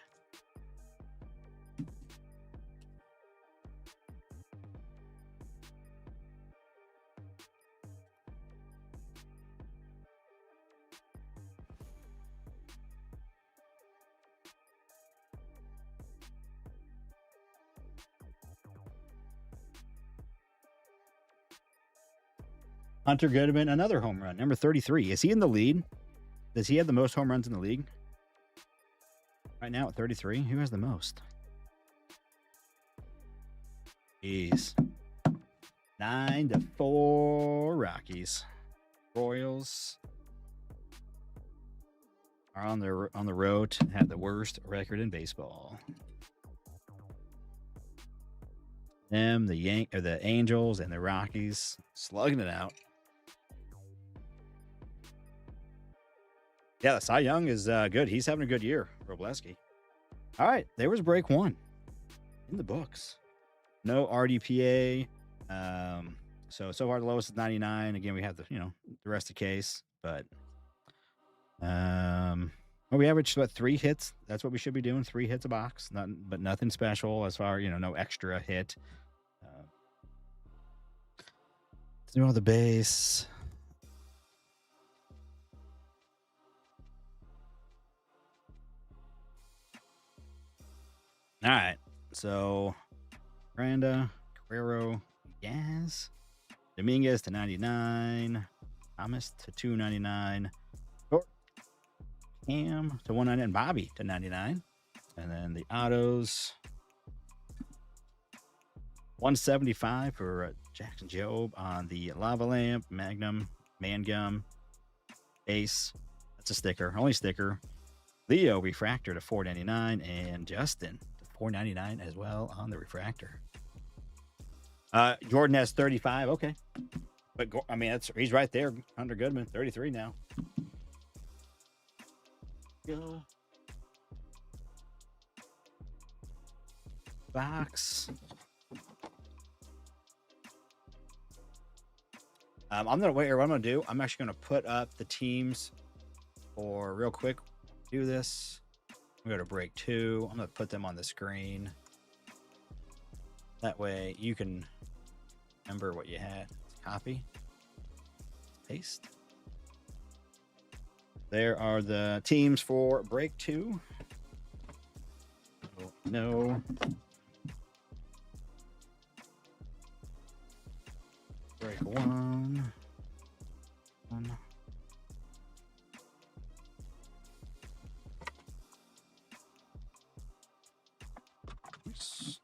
Hunter Goodman, another home run, number 33. Is he in the lead? Does he have the most home runs in the league? Right now at 33, who has the most? Jeez. 9-4 Rockies. Royals are on the road to have the worst record in baseball. Them, the Angels, and the Rockies slugging it out. Yeah, the Cy Young is good. He's having a good year, Robleski. All right, there was break one in the books. No RDPA. So far the lowest is 99. Again, we have the rest of the case, but we average about 3 hits. That's what we should be doing. 3 hits a box, but nothing special as far no extra hit. Through the base. All right, so Miranda, Guerrero, Yaz, Dominguez to 99, Thomas to 299, Cam to 199, Bobby to 99, and then the autos 175 for Jackson Jobe on the Lava Lamp, Magnum, Mangum, Ace. That's a sticker, only sticker. Leo Refractor to 499, and Justin to 499 as well on the Refractor. Jordan has 35. Okay, but I mean he's right there under Goodman. 33 now. Go. Box. I'm gonna wait. Or what I'm gonna do? I'm actually gonna put up the teams for real quick. Do this. I'm gonna go to break 2. I'm gonna put them on the screen. That way you can remember what you had. Copy. Paste. There are the teams for break 2. No. Break 1. Oops.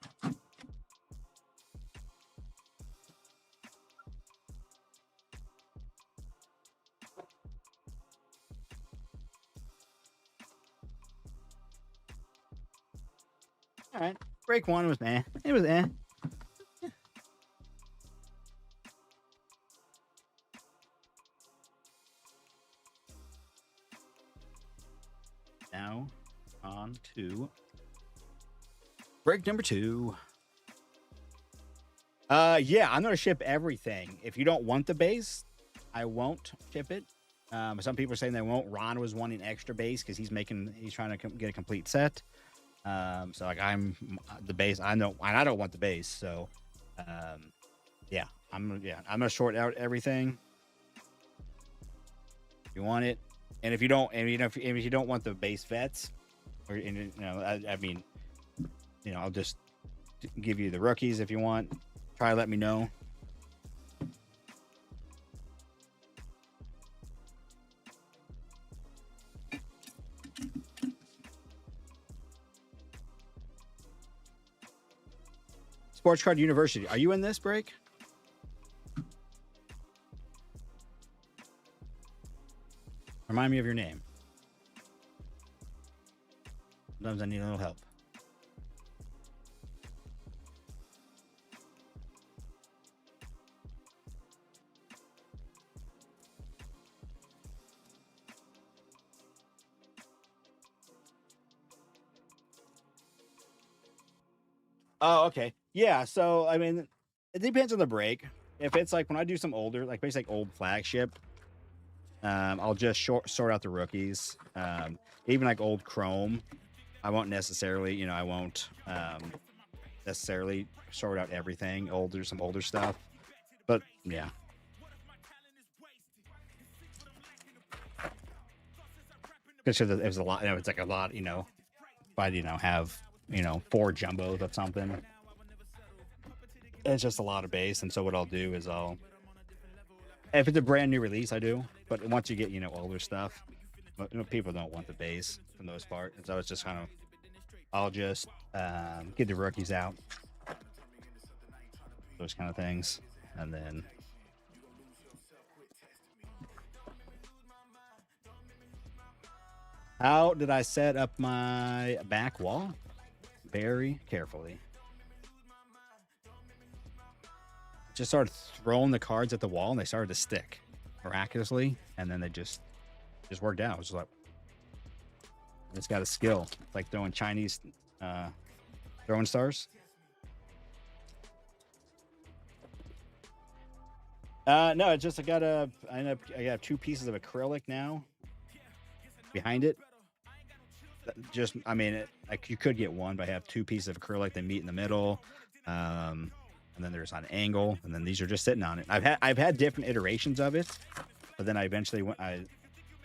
All right. Break 1 was eh. It was eh. Now on to break number 2. Yeah, I'm gonna ship everything. If you don't want the base, I won't ship it. Some people are saying they won't. Ron was wanting extra base because he's trying to get a complete set. So like I'm the base. I know, and I don't want the base. So, yeah, I'm gonna short out everything. If you want it, and if you don't, and if you don't want the base vets, or I mean, I'll just give you the rookies if you want. Try to let me know. Sports Card University. Are you in this break? Remind me of your name. Sometimes I need a little help. Oh, okay. Yeah. So, I mean, it depends on the break. If it's like when I do some older, like basically like old flagship, I'll just sort out the rookies. Even like old Chrome, I won't necessarily, I won't necessarily sort out everything. Some older stuff. But yeah. Because it was a lot, it's like a lot, if I, have, 4 jumbos of something, it's just a lot of bass. And so what I'll do is if it's a brand new release, I do. But once you get, older stuff, people don't want the bass for the most part. And so it's just kind of, I'll just get the rookies out, those kind of things. And then how did I set up my back wall? Very carefully. Just started throwing the cards at the wall and they started to stick miraculously. And then they just worked out. It was like, it's got a skill. It's like throwing Chinese throwing stars. No, it's just I got 2 pieces of acrylic now behind it. Just, I mean, like you could get one, but I have 2 pieces of acrylic. They meet in the middle, and then there's an angle, and then these are just sitting on it. I've had different iterations of it, but then I eventually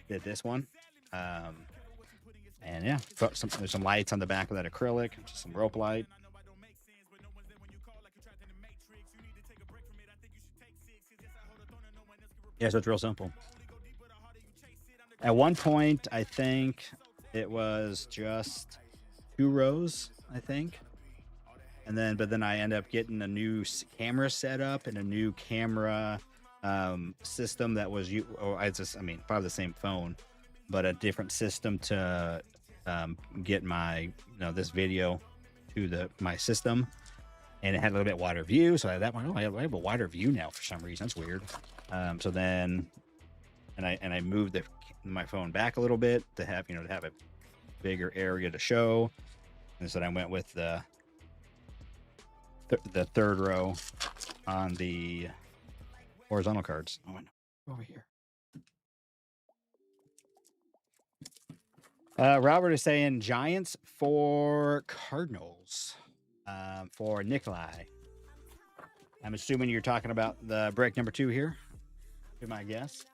did this one, and yeah, there's some lights on the back of that acrylic, just some rope light. Yeah, so it's real simple. At one point, I think it was just 2 rows, I think. But then I end up getting a new camera setup and a new camera system that was probably the same phone, but a different system to get my, this video to my system. And it had a little bit wider view. So I had that one. Oh, I have a wider view now for some reason. That's weird. So then, and I moved my phone back a little bit to have, to have a bigger area to show. And so I went with the 3rd row on the horizontal cards. Oh, no. Over here. Robert is saying Giants for Cardinals for Nikolai. I'm assuming you're talking about the break number 2 here. Be my guess.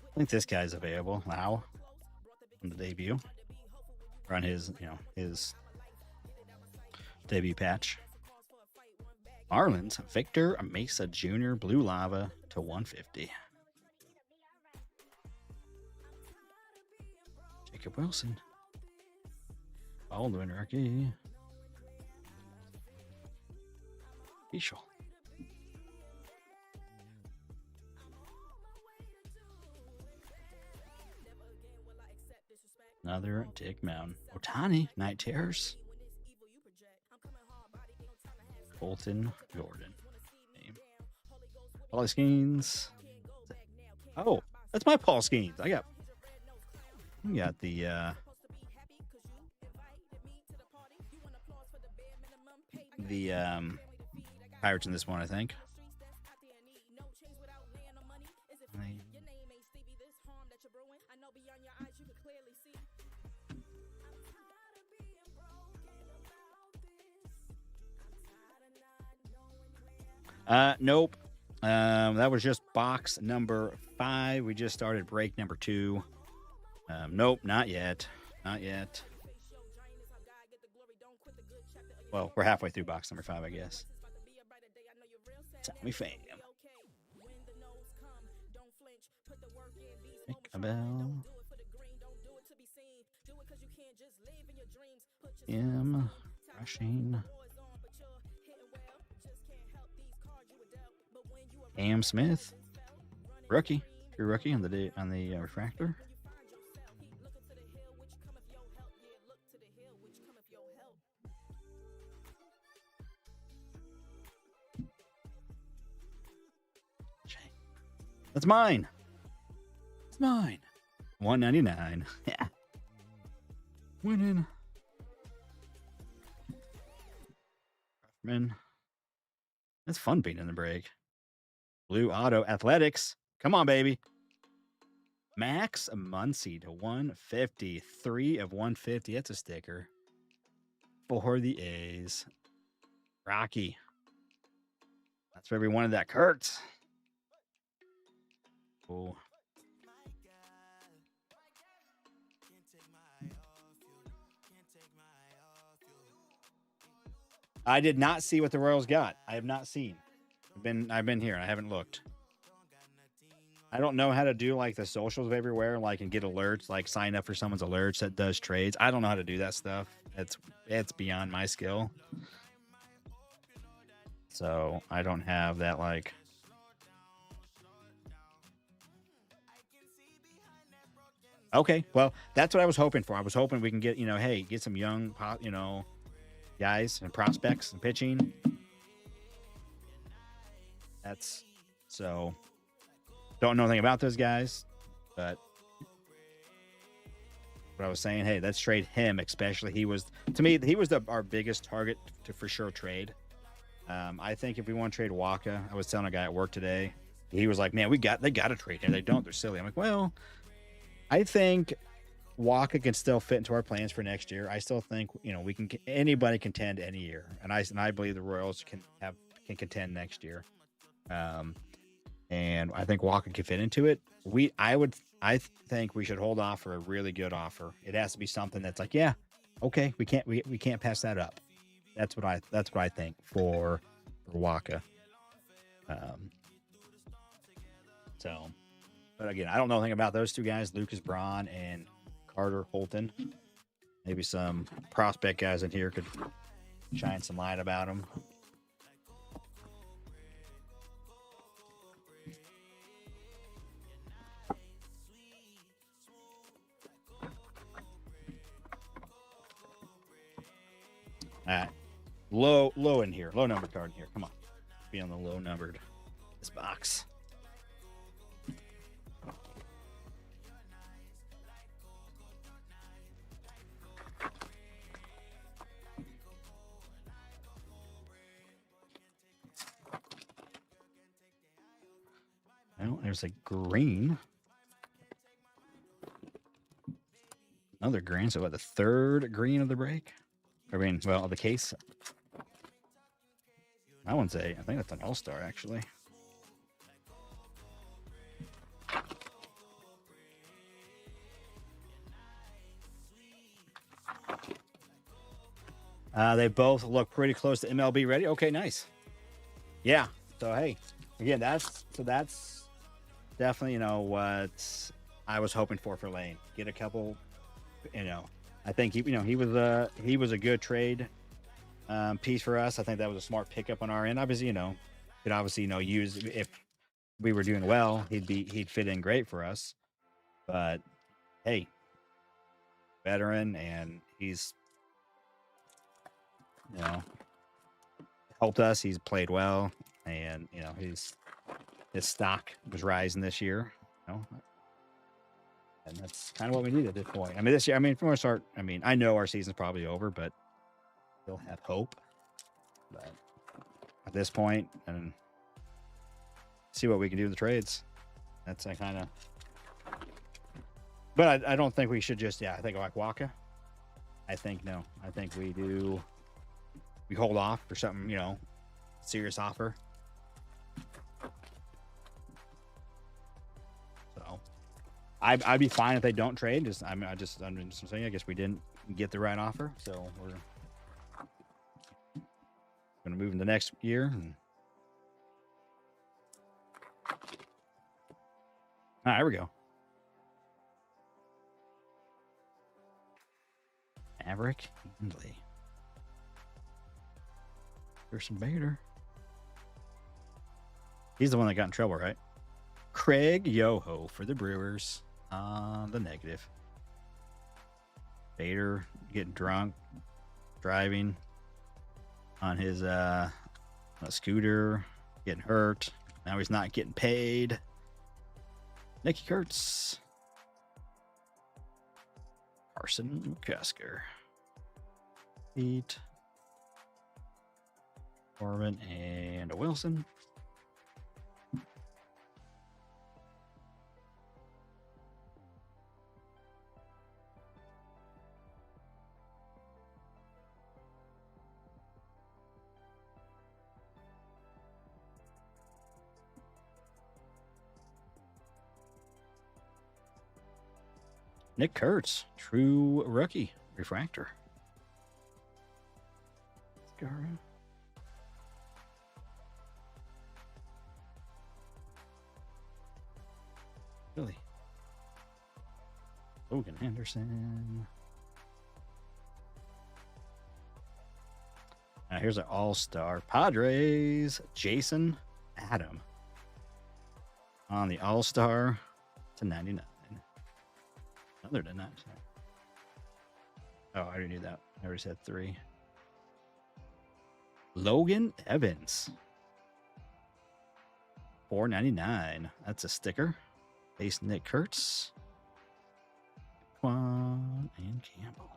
I think this guy's available now on the debut, or on his, his debut patch. Marlins, Victor Mesa Jr., Blue Lava to 150. Jacob Wilson. Baldwin rookie. Fischl. Another Dick Mountain. Otani, Night Terrors. Bolton Gordon. Paul Skeens. Oh, that's my Paul Skeens. I got the Pirates in this one, I think. Nope. That was just box number 5. We just started break number 2. Nope, not yet. Not yet. Well, we're halfway through box number 5, I guess. Tommy Pham. Pick a bell. Rushing. Cam Smith, rookie, true rookie on the refractor. That's mine. It's mine. 199. Yeah. Winning. Man, that's fun being in the break. Blue Auto Athletics. Come on, baby. Max Muncy to 150. 3 of 150. That's a sticker. For the A's. Rocky. That's where we wanted that. Kurt. Oh. I did not see what the Royals got. I have not seen. I've been here and I haven't looked. I don't know how to do like the socials everywhere, like and get alerts, like sign up for someone's alerts that does trades. I don't know how to do that stuff. It's beyond my skill. So I don't have that like. Okay, well, that's what I was hoping for. I was hoping we can get, hey, get some young, guys and prospects and pitching. That's so. Don't know anything about those guys, but what I was saying, hey, let's trade him. Especially he was our biggest target to for sure trade. I think if we want to trade Waka, I was telling a guy at work today. He was like, "Man, they got to trade him. They don't. They're silly." I'm like, "Well, I think Waka can still fit into our plans for next year. I still think anybody contend any year, and I believe the Royals can contend next year. And I think Waka can fit into it. I think we should hold off for a really good offer. It has to be something that's like, yeah, okay, we can't pass that up. That's what I think for Waka. So, but again, I don't know anything about those two guys, Lucas Braun and Carter Holton. Maybe some prospect guys in here could shine some light about them. All right, low in here, low numbered card in here. Come on, be on the low numbered this box. Well, there's a green. Another green. So what, the third green of the break? I mean, well, the case. That one's I think that's an all-star, actually. They both look pretty close to MLB ready. Okay, nice. Yeah. So, hey, again, that's definitely, what I was hoping for Lane. Get a couple, I think he was a good trade piece for us. I think that was a smart pickup on our end. Obviously, could obviously, use if we were doing well, he'd fit in great for us. But hey, veteran, and he's helped us. He's played well, and his stock was rising this year. And that's kind of what we need at this point. I mean, this year, from our start, I know our season's probably over, but still have hope. But at this point, and see what we can do with the trades. That's kind of. But I don't think we should just. Yeah, I think like Waka. I think no. I think we do. We hold off for something, serious offer. So I'd be fine if they don't trade. I'm saying I guess we didn't get the right offer, so we're going to move in the next year. There we go. Maverick Handley. There's some Bader. He's the one that got in trouble, right? Craig Yoho for the Brewers on the negative. Bader getting drunk, driving on his scooter, getting hurt. Now he's not getting paid. Nicky Kurtz. Carson McCusker. Pete. Corbin and a Wilson. Nick Kurtz, true rookie refractor. Really? Logan Anderson. Now here's an all-star Padres, Jason Adam. On the all-star to 99. Other than that. Oh, I already knew that. I already said 3. Logan Evans. $4.99. That's a sticker. Base Nick Kurtz. Quan and Campbell.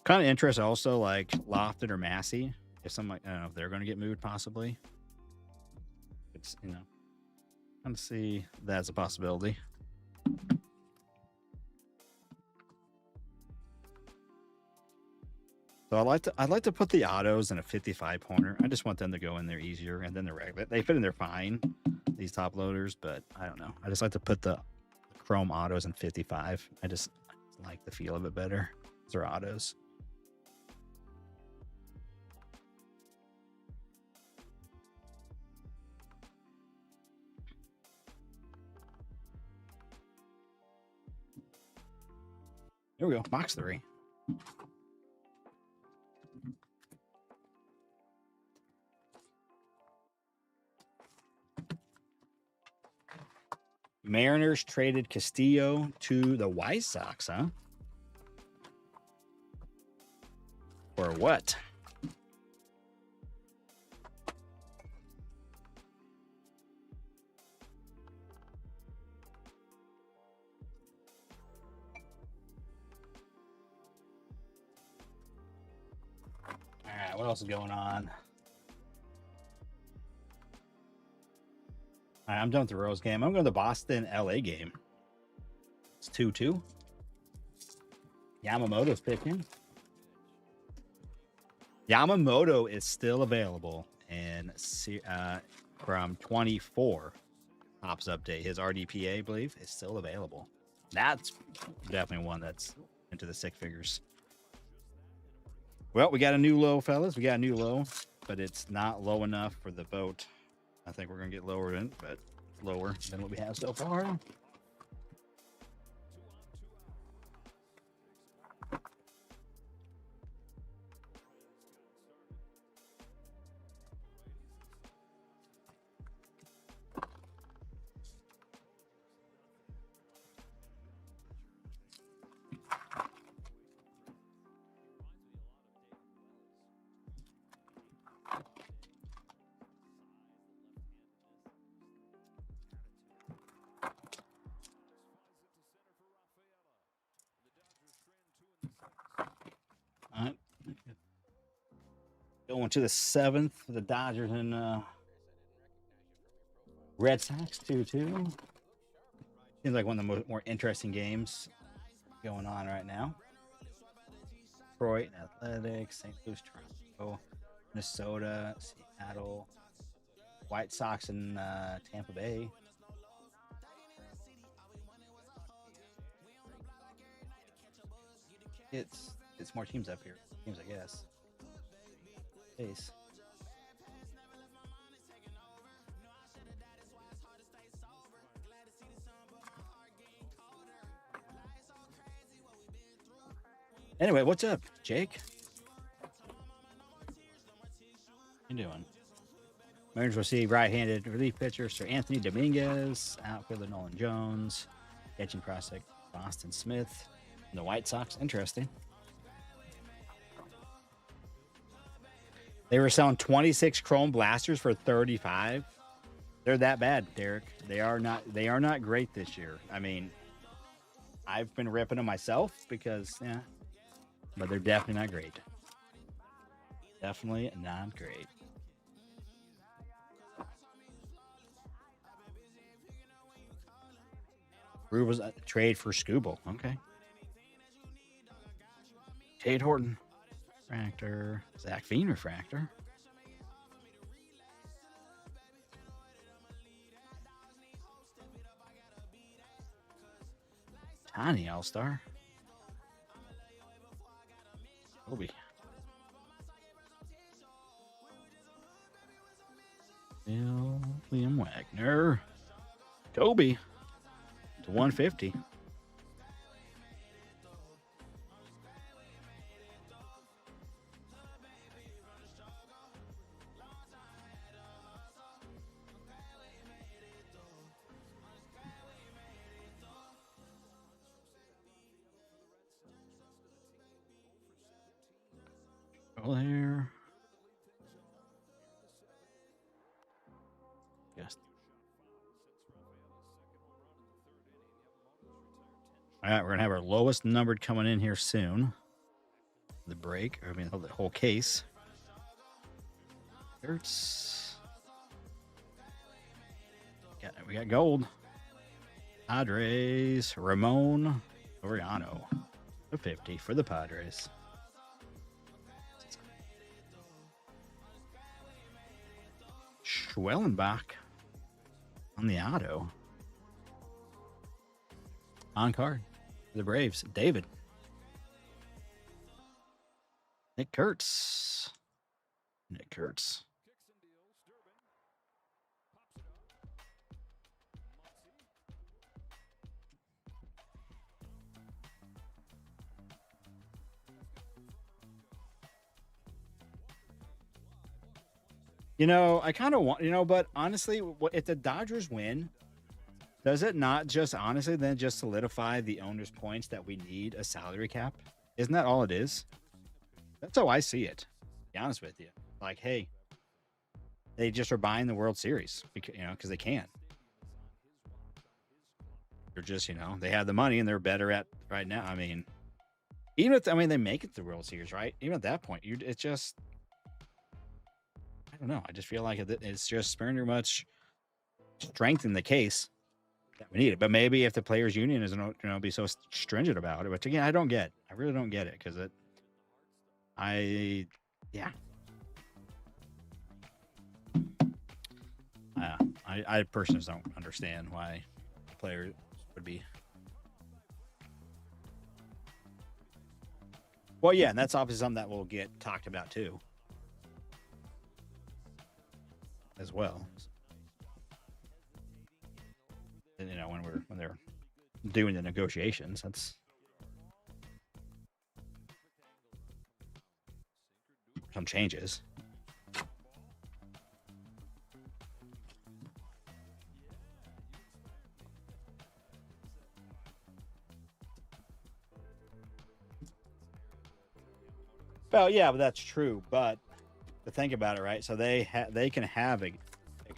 Kind of interested also, like Lofton or Massey. If something, I don't know if they're going to get moved, possibly. It's, you know, kind of see that as a possibility. So I'd like to put the autos in a 55 pointer. I just want them to go in there easier, and then the regular. They fit in there fine, these top loaders, but I don't know. I just like to put the chrome autos in 55. I just like the feel of it better. Those are autos. There we go. Box 3. Mariners traded Castillo to the White Sox, huh? For what? All right, what else is going on? All right, I'm done with the Rose game. I'm going to the Boston LA game. It's 2-2. Yamamoto's picking. Yamamoto is still available and from 24 Hops update. His RDPA, I believe, is still available. That's definitely one that's into the 6 figures. Well, we got a new low, fellas. We got a new low, but it's not low enough for the vote. I think we're going to get lower in, but lower than what we have so far. All right. Going to the 7th for the Dodgers and Red Sox 2-2. Seems like one of the more interesting games going on right now. Detroit Athletics, St. Louis, Toronto, Minnesota, Seattle, White Sox and Tampa Bay. It's more teams up here. Teams, I guess. Base. Anyway, what's up, Jake? How you doing? Mariners will see right-handed relief pitcher Sir Anthony Dominguez, outfielder Nolan Jones, catching prospect Boston Smith, and the White Sox. Interesting. They were selling 26 Chrome Blasters for 35. They're that bad, Derek. They are not great this year. I mean, I've been ripping them myself because, yeah, but they're definitely not great. Definitely not great. Brew was a trade for Scooble. Okay. Tate Horton. Refractor. Zach Veen refractor. Tiny All-Star. Kobe. William Wagner. Kobe. To 150. There. Yes. All right, we're gonna have our lowest numbered coming in here soon. The break, I mean, the whole case. Hurts. We got gold. Padres. Ramon Oriano. A 50 for the Padres. Schwellenbach on the auto. On card. The Braves. David. Nick Kurtz. Nick Kurtz. You know, I kind of want, but honestly, if the Dodgers win, does it not just honestly then just solidify the owner's points that we need a salary cap? Isn't that all it is? That's how I see it. To be honest with you, like, hey, they just are buying the World Series because they can. They're just, they have the money and they're better at right now. I mean, even if they make it to the World Series, right? Even at that point, it's just. I don't know. I just feel like it's just very much strengthen the case that we need it. But maybe if the players' union isn't, be so stringent about it. Which again, I don't get. I really don't get it because I personally don't understand why the players would be. Well, yeah, and that's obviously something that will get talked about too. As well, and, when they're doing the negotiations, that's some changes. Well, yeah, but that's true. But to think about it, right? So they can have an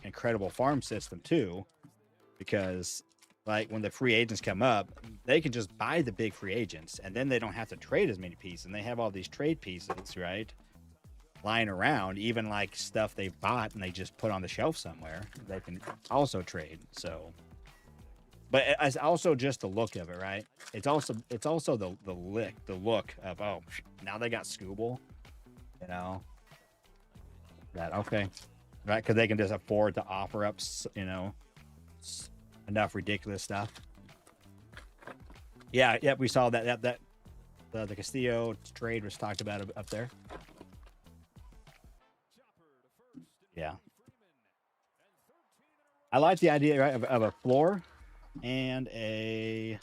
incredible farm system too, because like when the free agents come up, they can just buy the big free agents, and then they don't have to trade as many pieces. And they have all these trade pieces, right, lying around, even like stuff they've bought and they just put on the shelf somewhere. They can also trade. So, but it's also just the look of it, right? It's also the look of, oh, now they got Scooble, that okay. right? Because they can just afford to offer up, enough ridiculous stuff. Yeah, we saw that the Castillo trade was talked about up there. Yeah, I like the idea, right, of a floor and a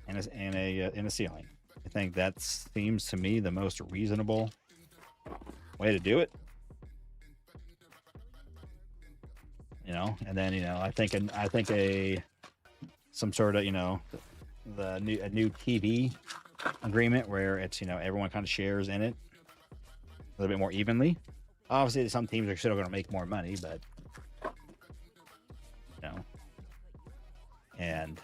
and a ceiling. I think that seems to me the most reasonable way to do it. And then I think some sort of a new TV agreement where it's everyone kind of shares in it a little bit more evenly. Obviously, some teams are still going to make more money, but and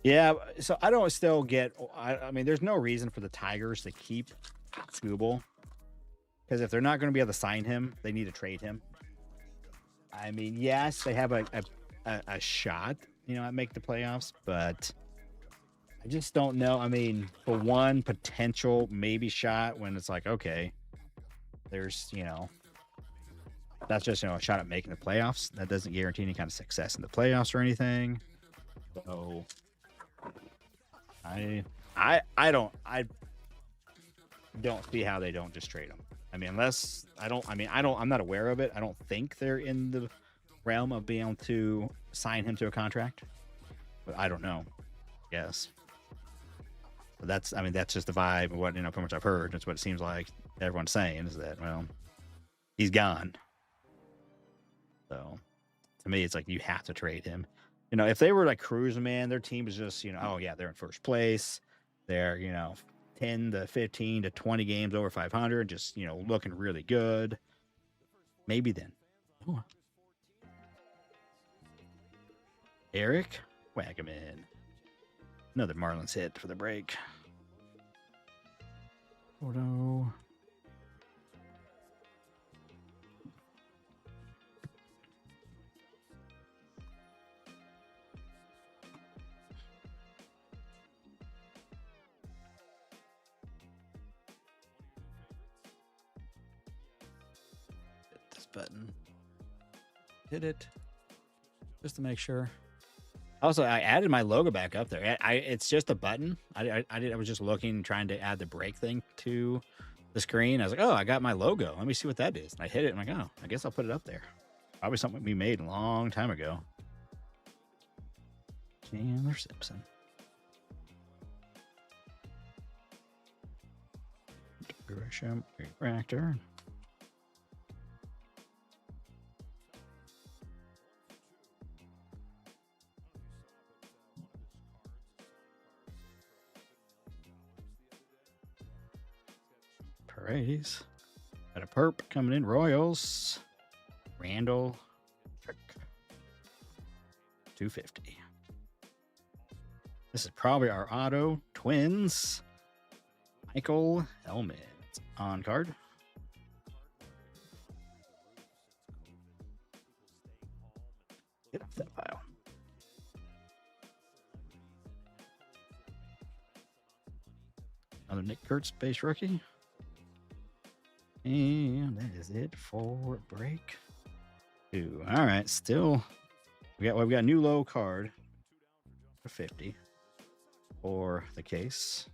yeah, so I don't still get. I mean, there's no reason for the Tigers to keep Scooble, because if they're not going to be able to sign him, they need to trade him. I mean, yes, they have a shot, at make the playoffs, but I just don't know. I mean, for one potential maybe shot, when it's like, okay, there's that's just a shot at making the playoffs. That doesn't guarantee any kind of success in the playoffs or anything. So I don't see how they don't just trade them. I mean, I'm not aware of it. I don't think they're in the realm of being able to sign him to a contract, but I don't know. Yes. But that's just the vibe of what, from what I've heard. That's what it seems like everyone's saying, is that, well, he's gone. So to me, it's like you have to trade him. If they were like cruising, man, their team is just, oh yeah, they're in first place. They're, 10 to 15 to 20 games over 500, just, looking really good. Maybe then. Ooh. Eric Wagaman. Another Marlins hit for the break. Photo. Hit this button. Hit it. Just to make sure. Also, I added my logo back up there. It's just a button. I was just looking, trying to add the break thing to the screen. I was like, oh, I got my logo. Let me see what that is. And I hit it. And I'm like, oh, I guess I'll put it up there. Probably something we made a long time ago. Chandler Simpson. Gresham Refractor. Paredes. Got a perp coming in. Royals. Randall. 250. This is probably our auto. Twins. Michael Helmet on card. Get off that pile. Another Nick Kurtz base rookie. And that is it for break 2. All right, still we've got a new low card for 50 for the case.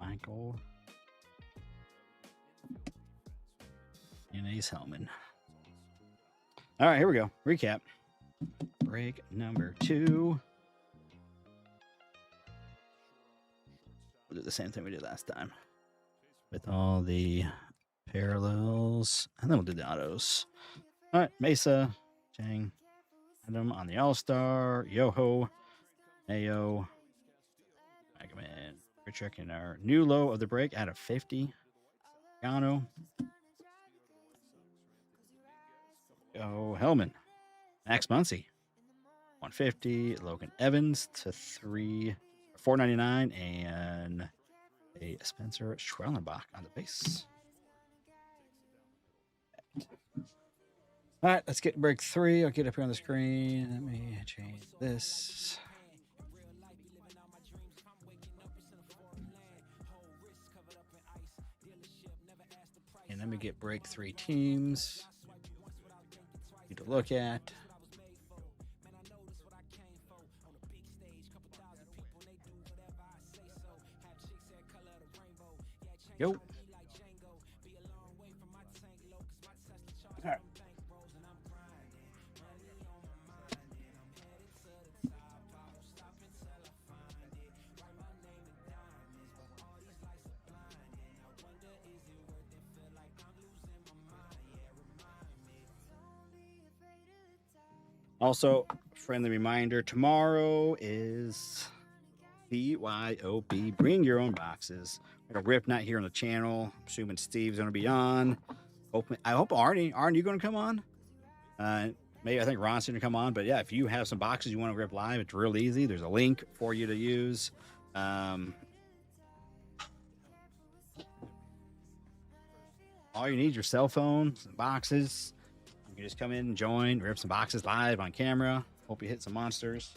Michael Nice Hellman. All right, here we go. Recap. Break number 2. We'll do the same thing we did last time with all the parallels, and then we'll do the autos. All right, Mesa, Chang, Adam on the All-Star, Yoho, Ayo, Magaman. We're checking our new low of the break out of 50. Gano. Oh, Hellman. Max Muncy. 150. Logan Evans to 499, and a Spencer Schwellenbach on the base. All right, let's get break 3. I'll get up here on the screen. Let me change this. And let me get break 3 teams. Need to look at. Yo. All right. Also, friendly reminder, tomorrow is BYOB. Bring your own boxes. We got a rip night here on the channel. I'm assuming Steve's going to be on. I hope Arnie, you going to come on? Maybe I think Ron's going to come on. But yeah, if you have some boxes you want to rip live, it's real easy. There's a link for you to use. All you need is your cell phone, some boxes. You can just come in and join, rip some boxes live on camera. Hope you hit some monsters.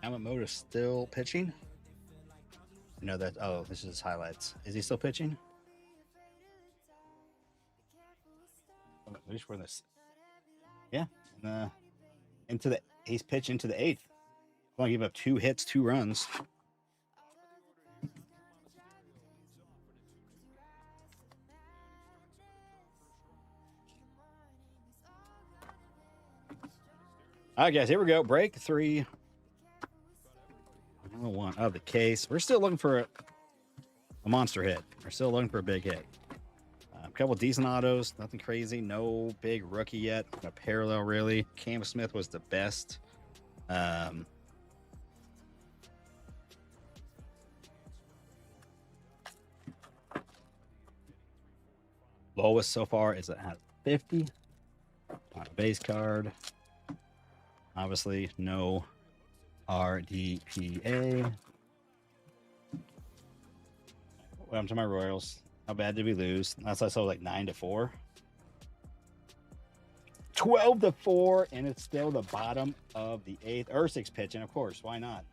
Yamamoto's still pitching. No, that. Oh, this is his highlights. Is he still pitching? For this. Yeah. He's pitching to the 8th. Only give up 2 hits, 2 runs. All right, guys, here we go. Break 3. 1 of the case. We're still looking for a monster hit. We're still looking for a big hit. A couple decent autos, nothing crazy. No big rookie yet. A parallel, really. Cam Smith was the best. Lowest so far is at 50 on a base card. Obviously, no RDPA. Welcome to my Royals. How bad did we lose? That's I saw like 9-4. 12-4, and it's still the bottom of the 8th. Ursik's pitching, of course. Why not?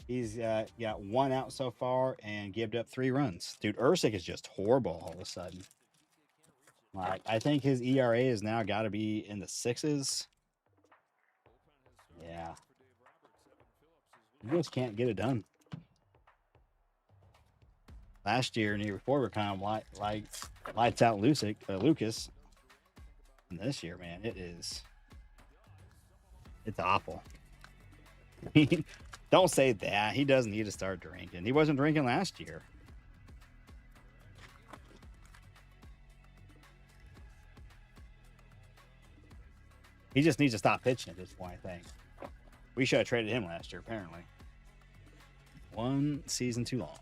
He's got 1 out so far and gave up 3 runs. Dude, Ursik is just horrible all of a sudden. Like, I think his ERA is now got to be in the 6s. Yeah. You just can't get it done. Last year and the year before were kind of lights out Lucas. And this year, man, it's awful. Don't say that. He doesn't need to start drinking. He wasn't drinking last year. He just needs to stop pitching at this point, I think. We should have traded him last year, apparently. 1 season too long.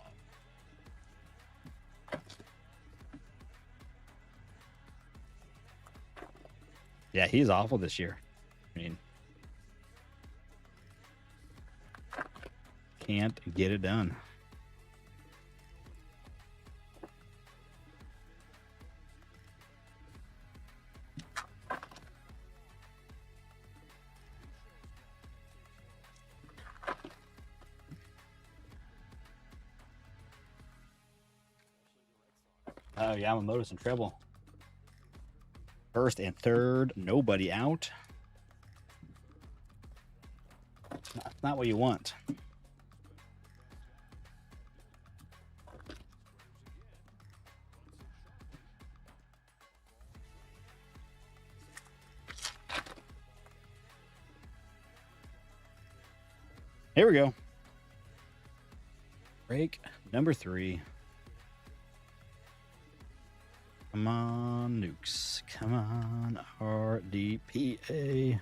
Yeah, he's awful this year. I mean, can't get it done. Oh, Yamamoto's in trouble. First and third, nobody out. That's not what you want. Here we go. Break number 3. Come on, Nukes. Come on, RDPA.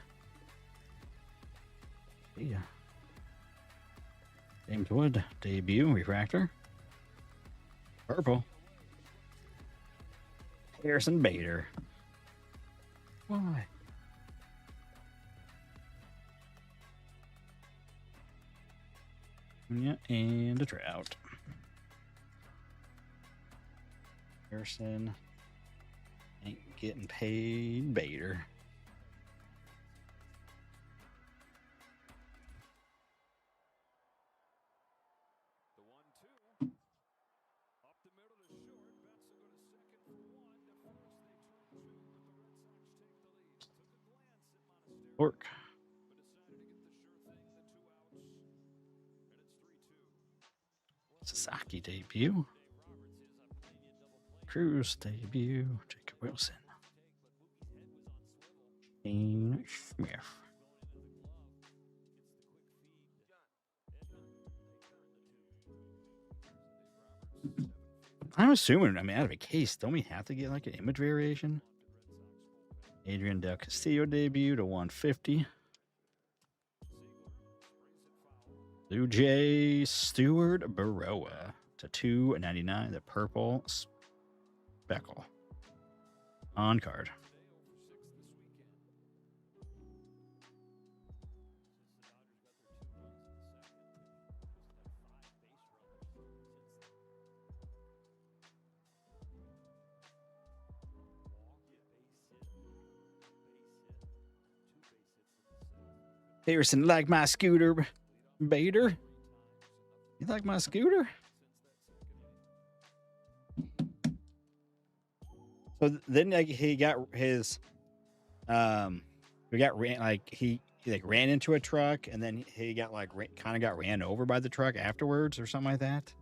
Yeah. James Wood, debut, refractor. Purple. Harrison Bader. Why? Yeah, and a Trout. Harrison ain't getting paid. Bader. Work. Sasaki debut. Cruz debut. Jacob Wilson. Shane Smith. I'm assuming, out of a case, don't we have to get like an image variation? Adrian Del Castillo debut to 150. Blue Jay Stewart Baroa to 299. The purple speckle on card. Harrison, like my scooter, Bader? You like my scooter? So then, like, he got his, he ran into a truck, and then he got kind of got ran over by the truck afterwards, or something like that.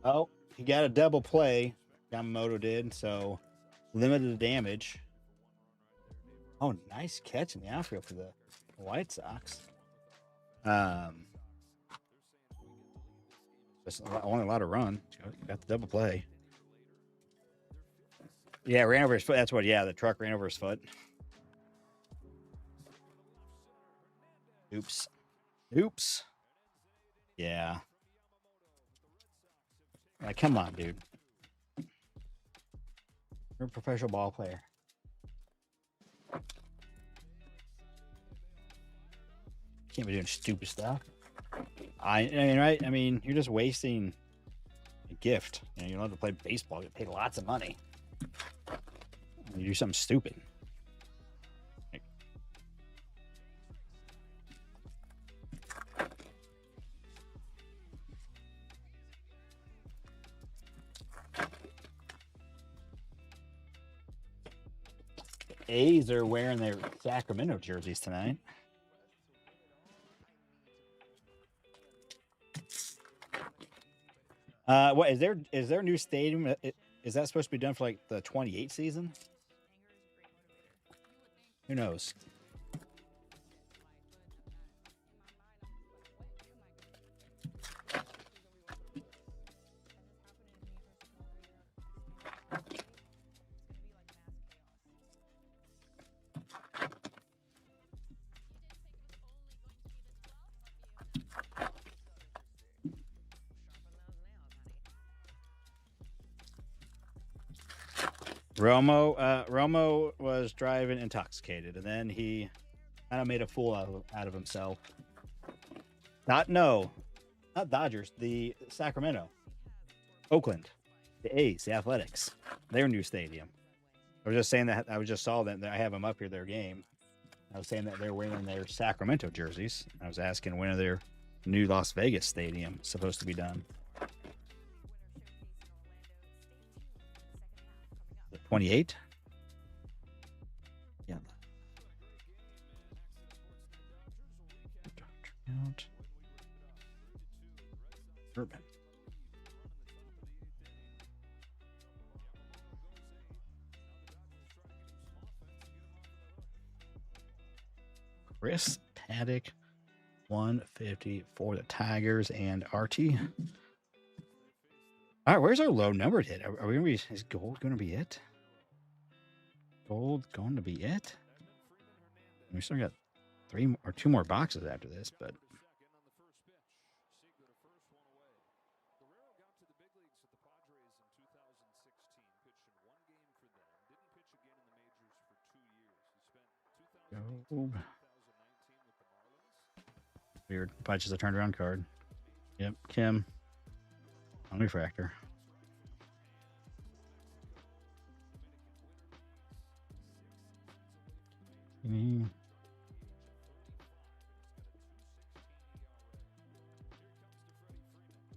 Oh, he got a double play. Yamamoto did, so limited damage. Oh, nice catch in the outfield for the White Sox. Just only allowed to run. Got the double play. Yeah, ran over his foot. That's what. Yeah, the truck ran over his foot. Oops. Yeah. Like, come on, dude. You're a professional ball player. Can't be doing stupid stuff. I mean, right? I mean, you're just wasting a gift. You're allowed to play baseball. You get paid lots of money. You do something stupid. A's are wearing their Sacramento jerseys tonight. What is there a new stadium? Is that supposed to be done for like the 28 season? Who knows? Romo was driving intoxicated, and then he kind of made a fool out of himself. Not Dodgers, the Sacramento, Oakland, the A's, the Athletics, their new stadium. I was just saying that I just saw that I have them up here, their game. I was saying that they're wearing their Sacramento jerseys. I was asking when their new Las Vegas stadium supposed to be done. The 28? Yeah. Urban. Chris Paddock, 150 for the Tigers and RT. All right, where's our low numbered hit? Are we gonna be? Is gold going to be it? Gold going to be it? We still got two more boxes after this, but gold. Weird. Probably just a turned around card. Yep, Kim. On refractor.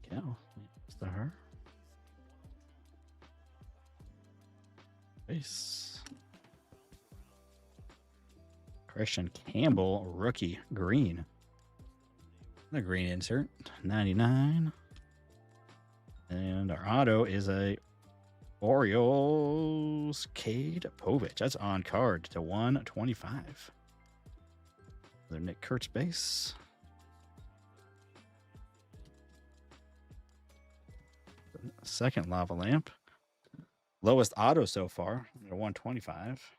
Cal. Is that her? Base. Christian Campbell, rookie, green. The green insert, 99. And our auto is a Orioles Cade Povich. That's on card to 125. Another Nick Kurtz base. Second lava lamp. Lowest auto so far at 125.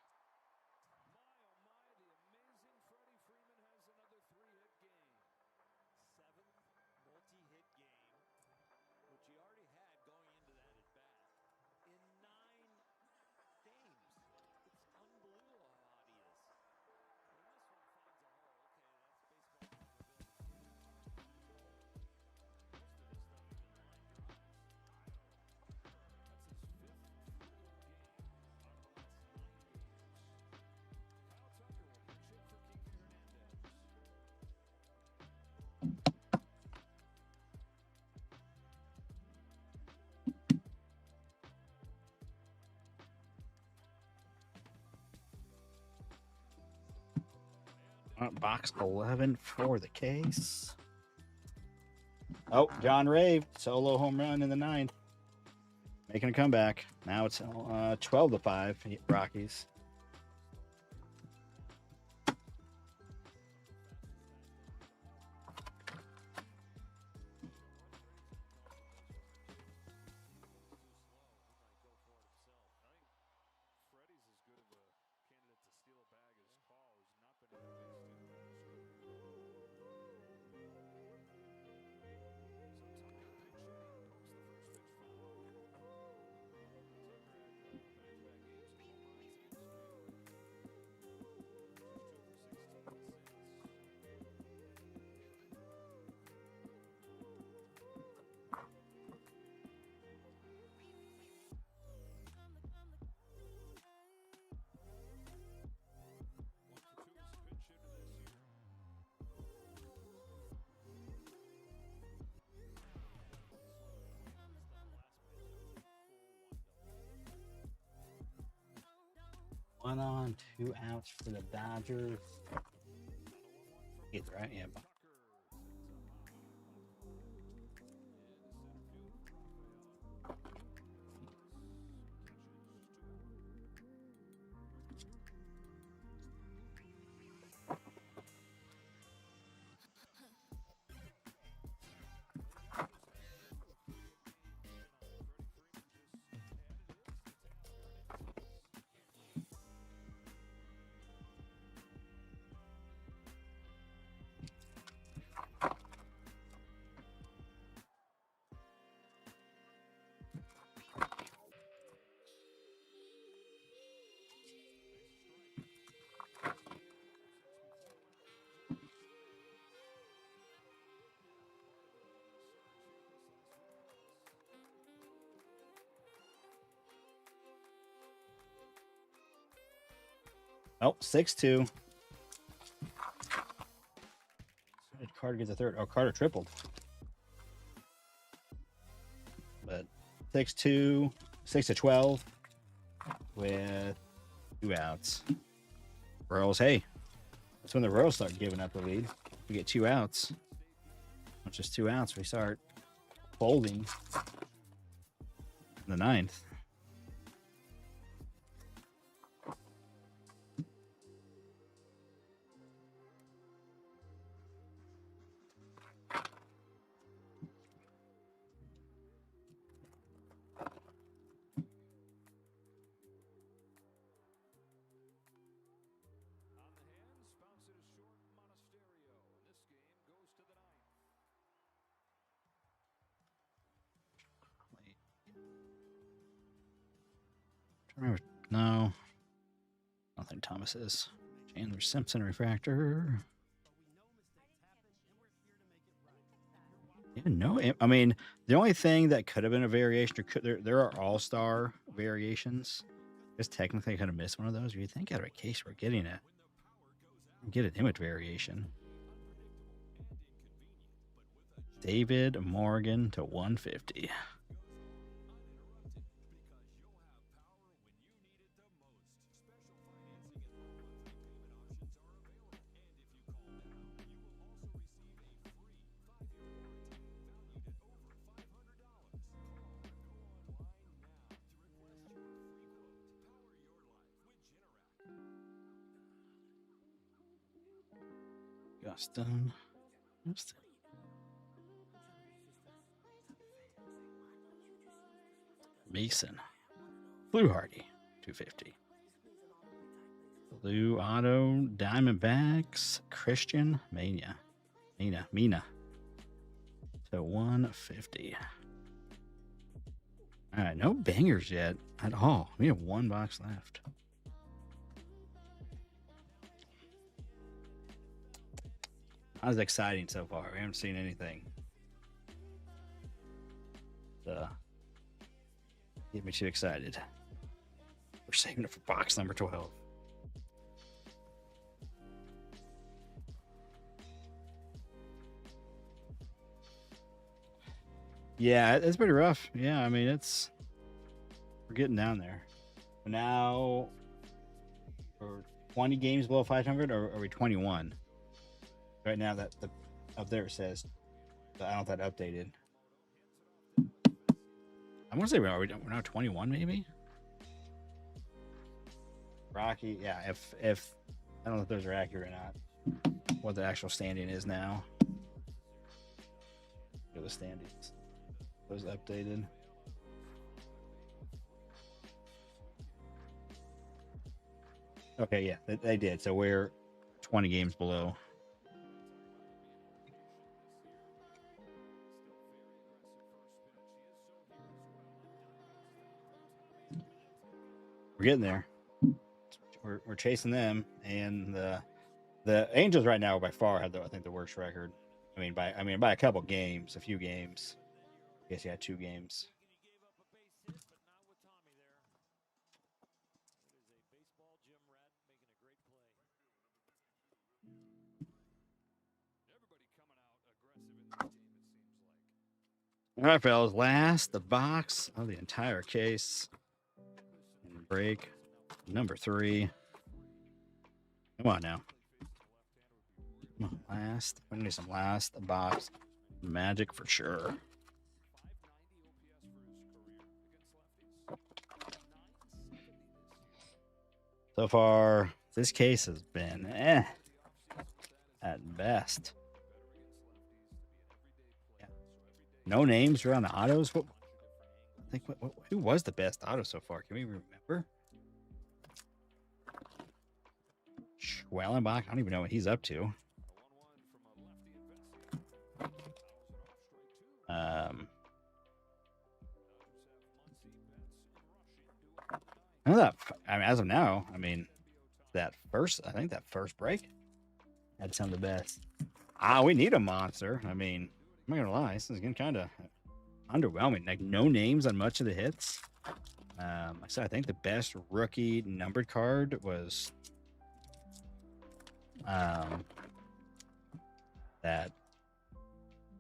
Box 11 for the case. Oh, John Ray, solo home run in the ninth. Making a comeback. Now it's 12-5 Rockies. One on, 2 outs for the Dodgers. Eighth, right? Yeah. Oh, 6-2. Did Carter get the third? Oh, Carter tripled. But 6-2, 6-12 with 2 outs. Royals, hey, that's when the Royals start giving up the lead. We get 2 outs. Not just 2 outs, we start folding in the 9th. Remember, no, I don't think Thomas is. Chandler Simpson refractor. Yeah, no, I mean, the only thing that could have been a variation, or there are all-star variations. Just technically, I could have missed one of those. You think out of a case we're getting it, get an image variation. David Morgan to 150. Gustin. Mason. Blue Hardy, 250. Blue Auto Diamondbacks. Christian Mina to 150. All right, no bangers yet at all. We have 1 box left. That was exciting so far. We haven't seen anything. Get me too excited. We're saving it for box number 12. Yeah, it's pretty rough. Yeah, I mean, we're getting down there. Now, we're 20 games below 500, or are we 21? Right now, that up there it says, I don't know if that updated. I want to say we're now 21, maybe. Rocky, yeah. If I don't know if those are accurate or not. What the actual standing is now. Look at the standings. Those updated. Okay, yeah, they did. So we're 20 games below. We're getting there. We're chasing them, and the Angels right now by far have I think the worst record. I mean by a couple games, a few games. I guess you had 2 games. All right, fellas. Last the box of the entire case. And break number 3. Come on now. Come on, last. We need some last box magic for sure. So far, this case has been at best. Yeah. No names around the autos. I think who was the best auto so far? Can we remember? Schwellenbach. I don't even know what he's up to. I know that. I mean, as of now, I mean, I think that first break had some of the best. We need a monster. I mean, I'm not gonna lie, this is getting kind of underwhelming. Like no names on much of the hits. I think the best rookie numbered card was that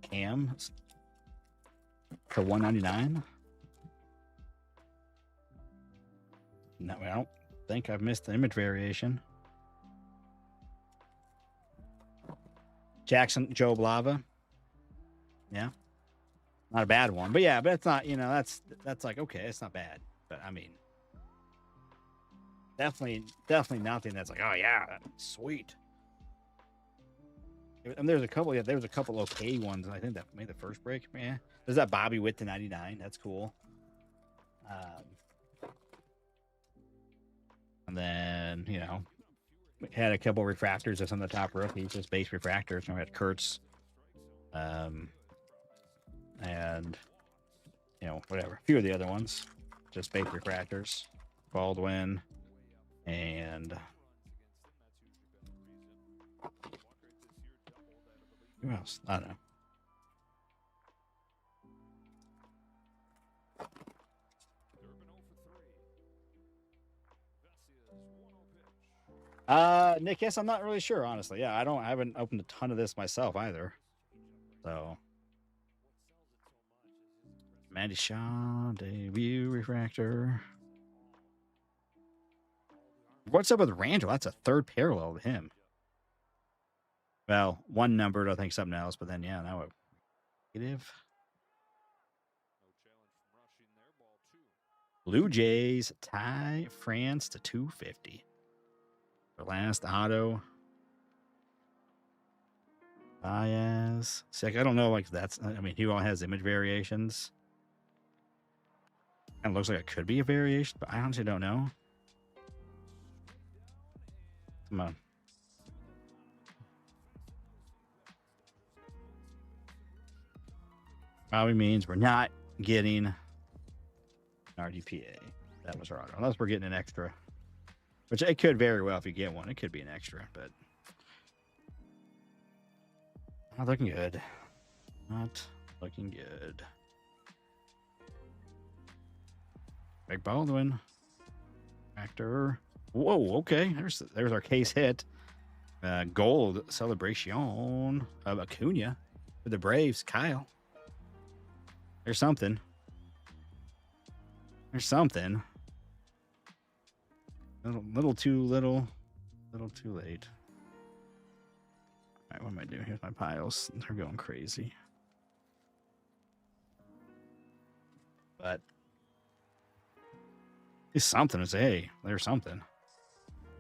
Cam for $199. No, I don't think I've missed the image variation. Jackson Joe Blava. Yeah. Not a bad one. But yeah, but it's not, that's like, okay, it's not bad. But I mean, definitely nothing that's like, oh yeah, sweet. And there's a couple okay ones. I think that made the first break. Yeah. There's that Bobby Witt to 99. That's cool. And then, we had a couple refractors that's on the top rookies, just base refractors. We had Kurtz, and whatever. A few of the other ones, just base refractors. Baldwin, and who else? I don't know. Nick, yes, I'm not really sure, honestly. Yeah, I haven't opened a ton of this myself either. So, Mandy Shaw, debut refractor. What's up with Randall? That's a third parallel to him. Well, one numbered, I think something else, but then yeah, now a negative. Blue Jays, Ty France to 250. The last auto. Baez. See, I don't know, he all has image variations. Kind of looks like it could be a variation, but I honestly don't know. Come on. Probably means we're not getting an RDPA. That was our auto. Unless we're getting an extra. Which it could very well if you get one. It could be an extra, but not looking good. Not looking good. Big Baldwin. Actor. Whoa, okay. There's our case hit. Gold celebration of Acuna for the Braves. Kyle. There's something. Little too little too late. All right, what am I doing? Here's my piles. They're going crazy. But it's something. It's there's something.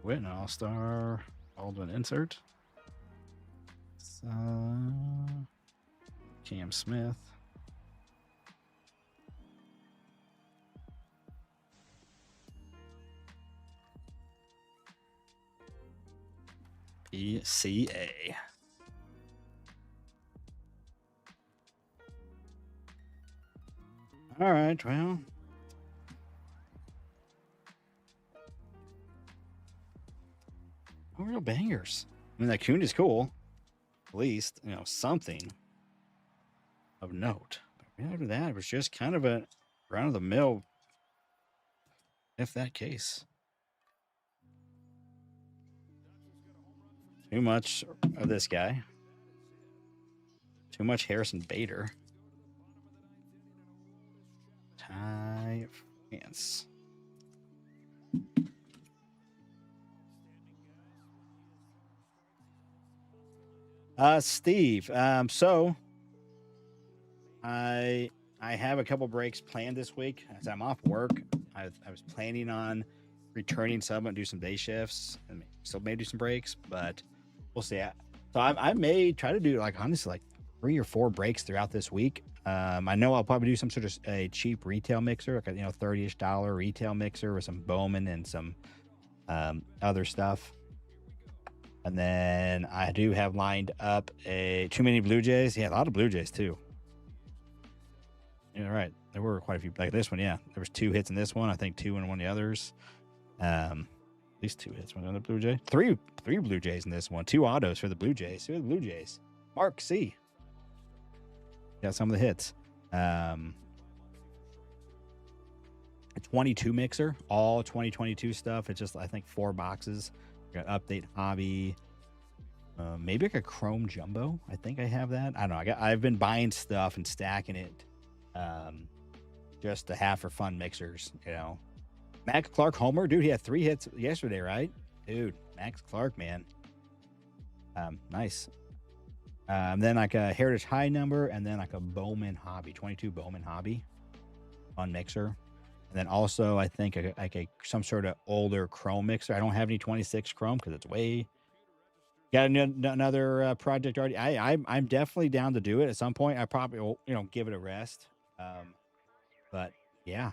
Witten All-Star. Baldwin insert. Cam Smith. ECA. All right, well. No real bangers. I mean, that Coon is cool. At least, something of note. But after that, it was just kind of a run-of-the-mill, if that case. Too much of this guy. Too much Harrison Bader. Ty France. Steve. So I have a couple breaks planned this week as I'm off work. I was planning on returning some and do some day shifts, and still may do some breaks, but we'll see. So I may try to do honestly 3 or 4 breaks throughout this week. I know I'll probably do some sort of a cheap retail mixer, like a $30-ish retail mixer with some Bowman and some other stuff. And then I do have lined up too many Blue Jays. Yeah, a lot of Blue Jays too. Yeah, right. There were quite a few. Like this one, yeah. There was 2 hits in this one. I think 2 in one of the others. At least 2 hits. One on the Blue Jay. 3 Blue Jays in this one. 2 autos for the Blue Jays. Who are the Blue Jays? Mark C. Got some of the hits. A 22 mixer, all 2022 stuff. It's just, I think, 4 boxes. We got Update Hobby, Maybe like a chrome jumbo. I think I have that. I don't know. I've been buying stuff and stacking it, just to have for fun mixers. You know, Max Clark homer, dude. He had 3 hits yesterday, right? Dude, Max Clark, man. Nice. Then like a Heritage High number, and then like a Bowman Hobby, 22 Bowman Hobby, fun mixer. And then also I think some sort of older chrome mixer. I don't have any 26 chrome because it's way. Got another project already. I'm definitely down to do it at some point. I probably will, give it a rest. But yeah.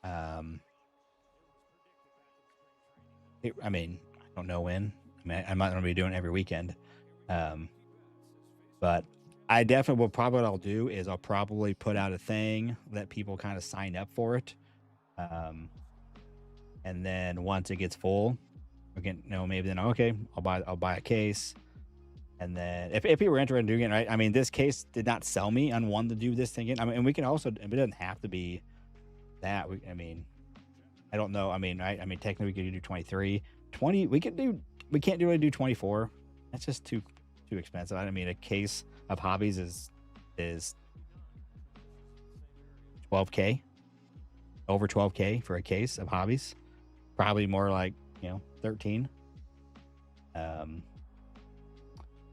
I mean, I don't know when. I mean, I'm not going to be doing it every weekend. But I definitely will. Probably what I'll do is I'll probably put out a thing, let people kind of sign up for it. And then once it gets full, again, maybe then okay, I'll buy a case. And then if you were interested in doing it, right? I mean, this case did not sell me on one to do this thing. I mean, and we can also, it doesn't have to be that. I mean, I don't know. I mean, technically we could do 23, 20. We can't really do 24. That's just too expensive. I mean, a case of hobbies is $12K, over $12K for a case of hobbies. Probably more like 13.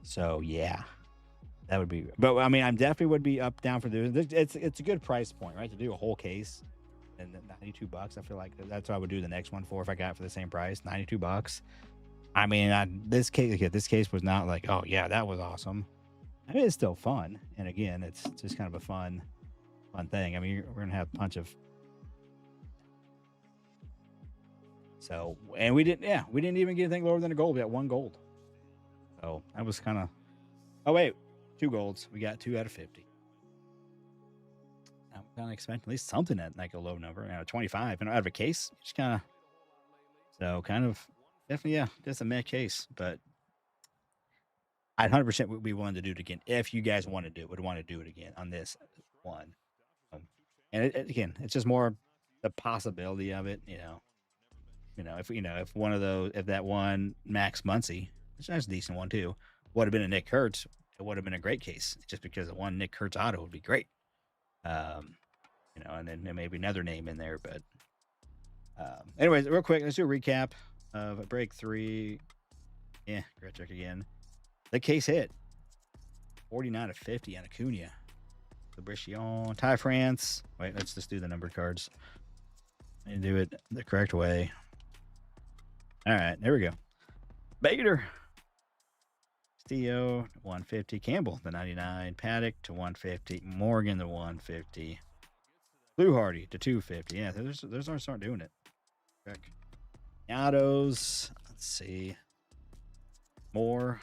So yeah, that would be. But I mean, I'm definitely would be down for this. It's a good price point, right? To do a whole case, and $92. I feel like that's what I would do the next one for if I got it for the same price, $92. I mean, this case was not like, oh yeah, that was awesome. I mean, it's still fun, and again, it's just kind of a fun thing. I mean, we're gonna have a bunch of. So, and we didn't even get anything lower than a gold. We got 1 gold. So that was kind of. Oh wait, 2 golds. We got 2 out of 50. I'm kind of expecting at least something at like a low number. 25, out of a case. Just kind of. So kind of definitely, yeah, just a meh case, but I'd 100% would be willing to do it again if you guys would want to do it again on this one. And again, it's just more the possibility of it. If one of those, if that one Max Muncy, which is a decent one too, would have been a Nick Kurtz, it would have been a great case. Just because the one Nick Kurtz auto would be great. And then there may be another name in there, but anyways, real quick, let's do a recap of break 3. Yeah, great check again. The case hit 49 of 50 on Acuna. Fabricio, Ty France. Wait, let's just do the numbered cards and do it the correct way. All right, there we go. Bader, Castillo, 150. Campbell, the 99. Paddock to 150. Morgan, the 150. Blue Hardy to 250. Yeah, those are starting doing it. Check. Autos. Let's see. More.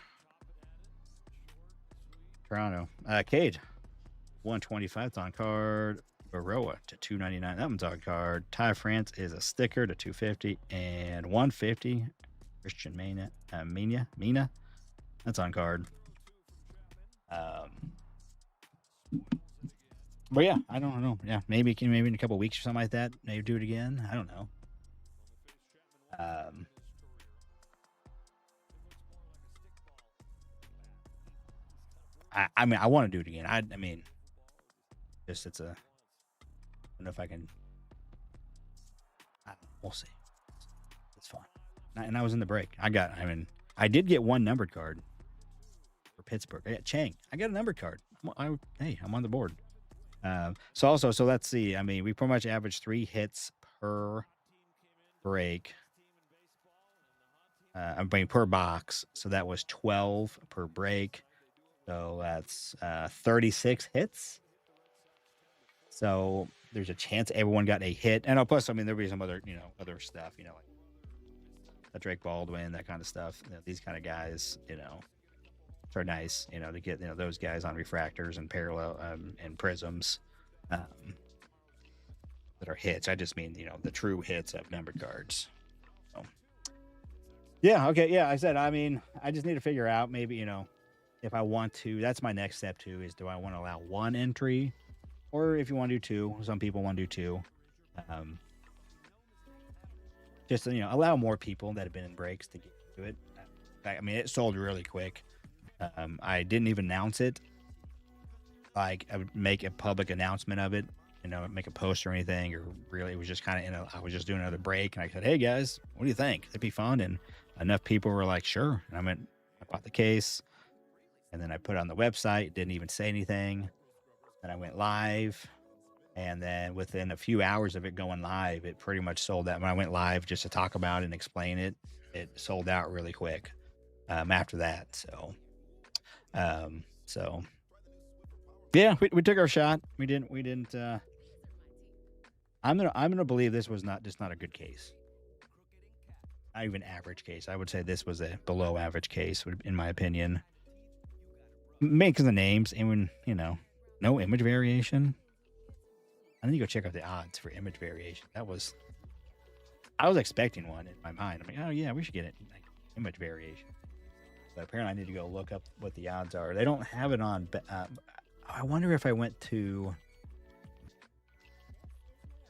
Toronto. Cade, 125. It's on card. Baroa to 299. That one's on card. Ty France is a sticker to 250 and 150. Christian Mina. That's on card. But yeah, I don't know. Yeah, maybe in a couple weeks or something like that. Maybe do it again. I don't know. I mean, I want to do it again. I mean, just I don't know if I can. We'll see. It's fun. And I was in the break. I did get 1 numbered card for Pittsburgh. I got Chang. I got a numbered card. I'm on the board. So let's see. I mean, we pretty much averaged 3 hits per break. Per box. So that was 12 per break. So that's 36 hits. So there's a chance everyone got a hit. And plus, I mean, there'll be some other, other stuff, like a Drake Baldwin, that kind of stuff. These kind of guys, are nice, to get, those guys on refractors and parallel and prisms that are hits. I just mean, the true hits of numbered cards. So, yeah. Okay. Yeah. I said, I mean, I just need to figure out maybe, if I want to, that's my next step too, is do I want to allow 1 entry, or if you want to do 2, some people want to do 2. Just, allow more people that have been in breaks to get to it. I mean, it sold really quick. I didn't even announce it. Like, I would make a public announcement of it, make a post or anything, or really, it was just kind of I was just doing another break, and I said, "Hey guys, what do you think? It'd be fun." And enough people were like, "Sure." And I bought the case, and then I put it on the website. Didn't even say anything. Then I went live, and then within a few hours of it going live, it pretty much sold out. When I went live just to talk about it and explain it, it sold out really quick. After that, so yeah, we took our shot. We didn't. I'm gonna believe this was not a good case. Not even average case. I would say this was a below average case, in my opinion. Making the names, and no image variation. I need to go check out the odds for image variation. I was expecting one in my mind. I'm like, oh yeah, we should get it like image variation. But apparently, I need to go look up what the odds are. They don't have it on. I wonder if I went to.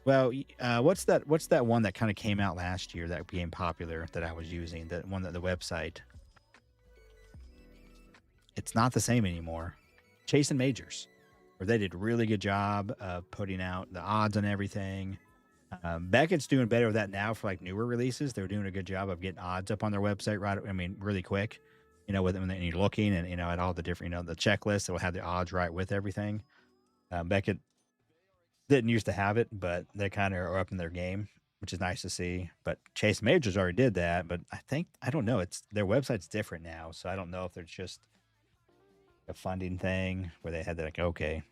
Well, what's that one that kind of came out last year that became popular that I was using? That one that the website. It's not the same anymore. Chasing Majors, where they did a really good job of putting out the odds on everything. Beckett's doing better with that now for like newer releases. They're doing a good job of getting odds up on their website, right? I mean, really quick. With them, and you're looking, and at all the different, the checklist that will have the odds right with everything. Beckett didn't used to have it, but they kind of are up in their game, which is nice to see. But Chase Majors already did that, but I don't know. It's their website's different now, so I don't know if there's just a funding thing where they had that, like, okay,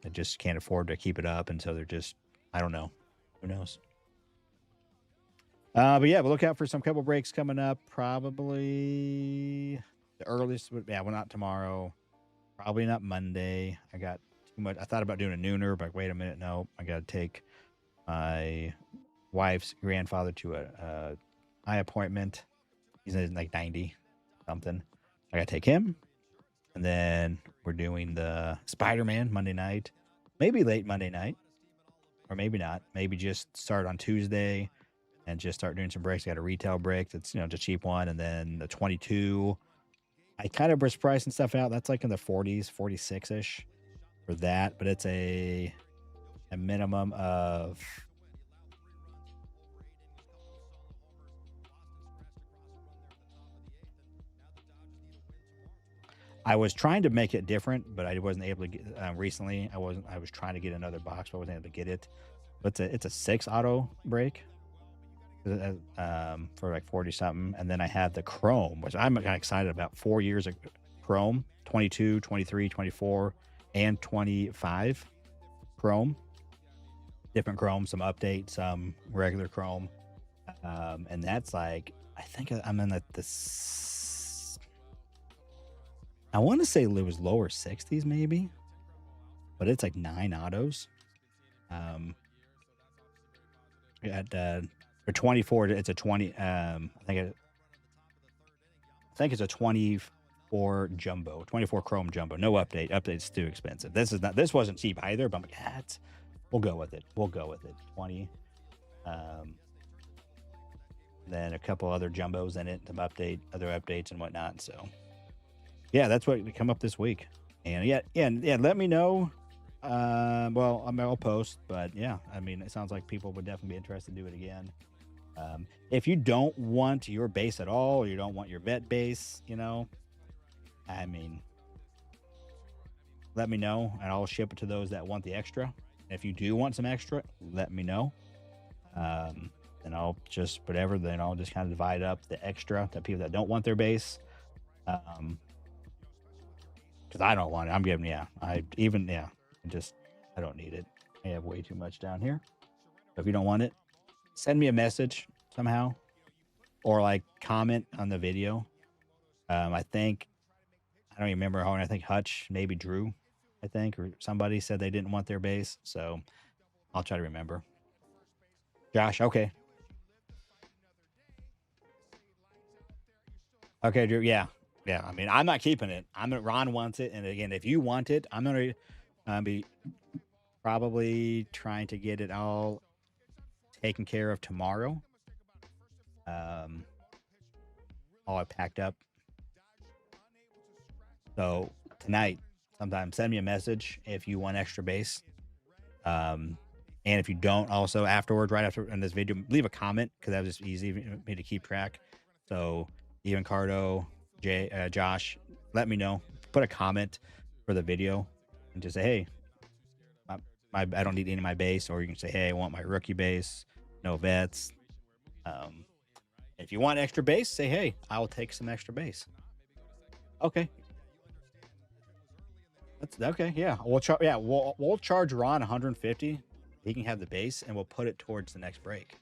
they just can't afford to keep it up, and so they're just, I don't know, who knows. But yeah, we'll look out for some couple breaks coming up. Probably the earliest would, well, not tomorrow. Probably not Monday. I got too much. I thought about doing a nooner, but wait a minute, no, I got to take my wife's grandfather to a eye appointment. He's in like 90 something. I got to take him, and then we're doing the Spider-Man Monday night, maybe late Monday night, or maybe not. Maybe just start on Tuesday and just start doing some breaks. I got a retail break that's just a cheap one, and then the 22. I kind of was pricing stuff out. That's like in the 40s, 46-ish for that, but it's a minimum of I was trying to make it different, but I wasn't able to get recently. I was trying to get another box, but I wasn't able to get it. But it's a 6 auto break for like 40 something, and then I have the Chrome, which I'm kind of excited about. 4 years of Chrome, 22, 23, 24, and 25 Chrome. Different Chrome, some updates, some regular Chrome, and that's like, I think I'm in I want to say it was lower 60s maybe, but it's like 9 autos. For 24, it's a 20. I think it's a 24 jumbo, 24 Chrome jumbo. No update. Update's too expensive. This wasn't cheap either, but I'm like, we'll go with it. 20. Then a couple other jumbos in it, some other updates and whatnot. So yeah, that's what come up this week. And yeah. Let me know. Well, I'll post, but yeah, I mean, it sounds like people would definitely be interested to do it again. If you don't want your base at all, or you don't want your vet base, I mean, let me know, and I'll ship it to those that want the extra. If you do want some extra, let me know. And I'll just whatever. Then I'll just kind of divide up the extra to people that don't want their base. Because I don't want it. I'm giving, I don't need it. I have way too much down here. So if you don't want it, send me a message somehow, or like comment on the video. I don't remember how. I think Hutch, maybe Drew, or somebody said they didn't want their base. So I'll try to remember. Josh, okay. Okay, Drew, yeah. I mean, I'm not keeping it. Ron wants it, and again, if you want it, I'm gonna be probably trying to get it all taken care of tomorrow. All I packed up So tonight, sometime send me a message if you want extra base. And if you don't, also afterwards, right after in this video, leave a comment because that was just easy for me to keep track. So even Cardo, Josh, let me know. Put a comment for the video and just say, hey, I don't need any of my base, or you can say, hey, I want my rookie base, no vets. If you want extra base, say, hey, I'll take some extra base. Okay. That's okay. Yeah. We'll charge Ron 150. He can have the base and we'll put it towards the next break.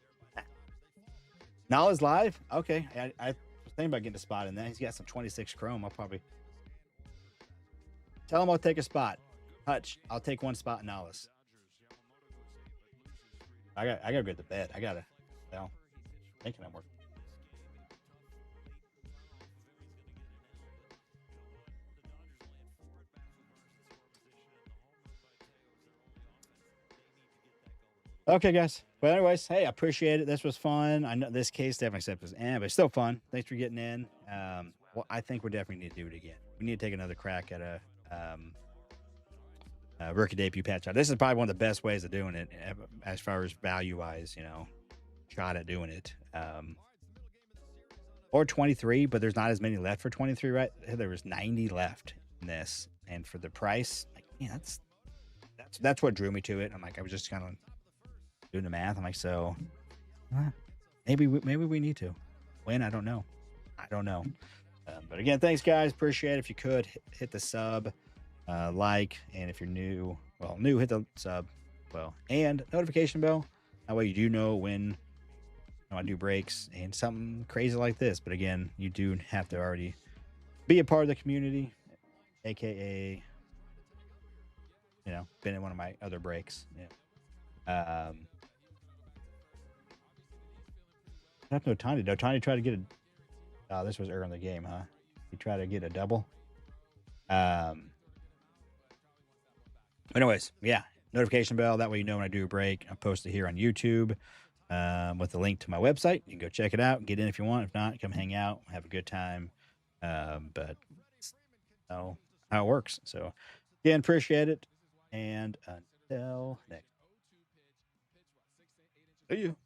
Now is live. Okay. I was thinking about getting a spot in there. He's got some 26 chrome. I'll probably tell him I'll take a spot. Hutch, I'll take one spot in Alice. I gotta get to bed. I gotta, thinking I'm working. Okay, guys. But anyways, hey, I appreciate it. This was fun. I know this case definitely except as but it's still fun. Thanks for getting in. Well, I think we definitely need to do it again. We need to take another crack at a rookie debut patch out. This is probably one of the best ways of doing it as far as value wise, shot at doing it. Or 23, but there's not as many left for 23, right? There was 90 left in this, and for the price, like, yeah, that's what drew me to it. I'm like, I was just kind of doing the math. I'm like, so maybe we need to win. I don't know. But again, thanks guys, appreciate it. If you could hit the sub, like, and if you're new, hit the sub, and notification bell. That way you do know when I do breaks and something crazy like this. But again, you do have to already be a part of the community, aka been in one of my other breaks. Not no Tiny. No Tiny tried to get a. This was early in the game, huh? He tried to get a double. Anyways, yeah, notification bell. That way you know when I do a break. I post it here on YouTube with the link to my website. You can go check it out. Get in if you want. If not, come hang out. Have a good time. But how it works. So again, appreciate it. And until next. See you.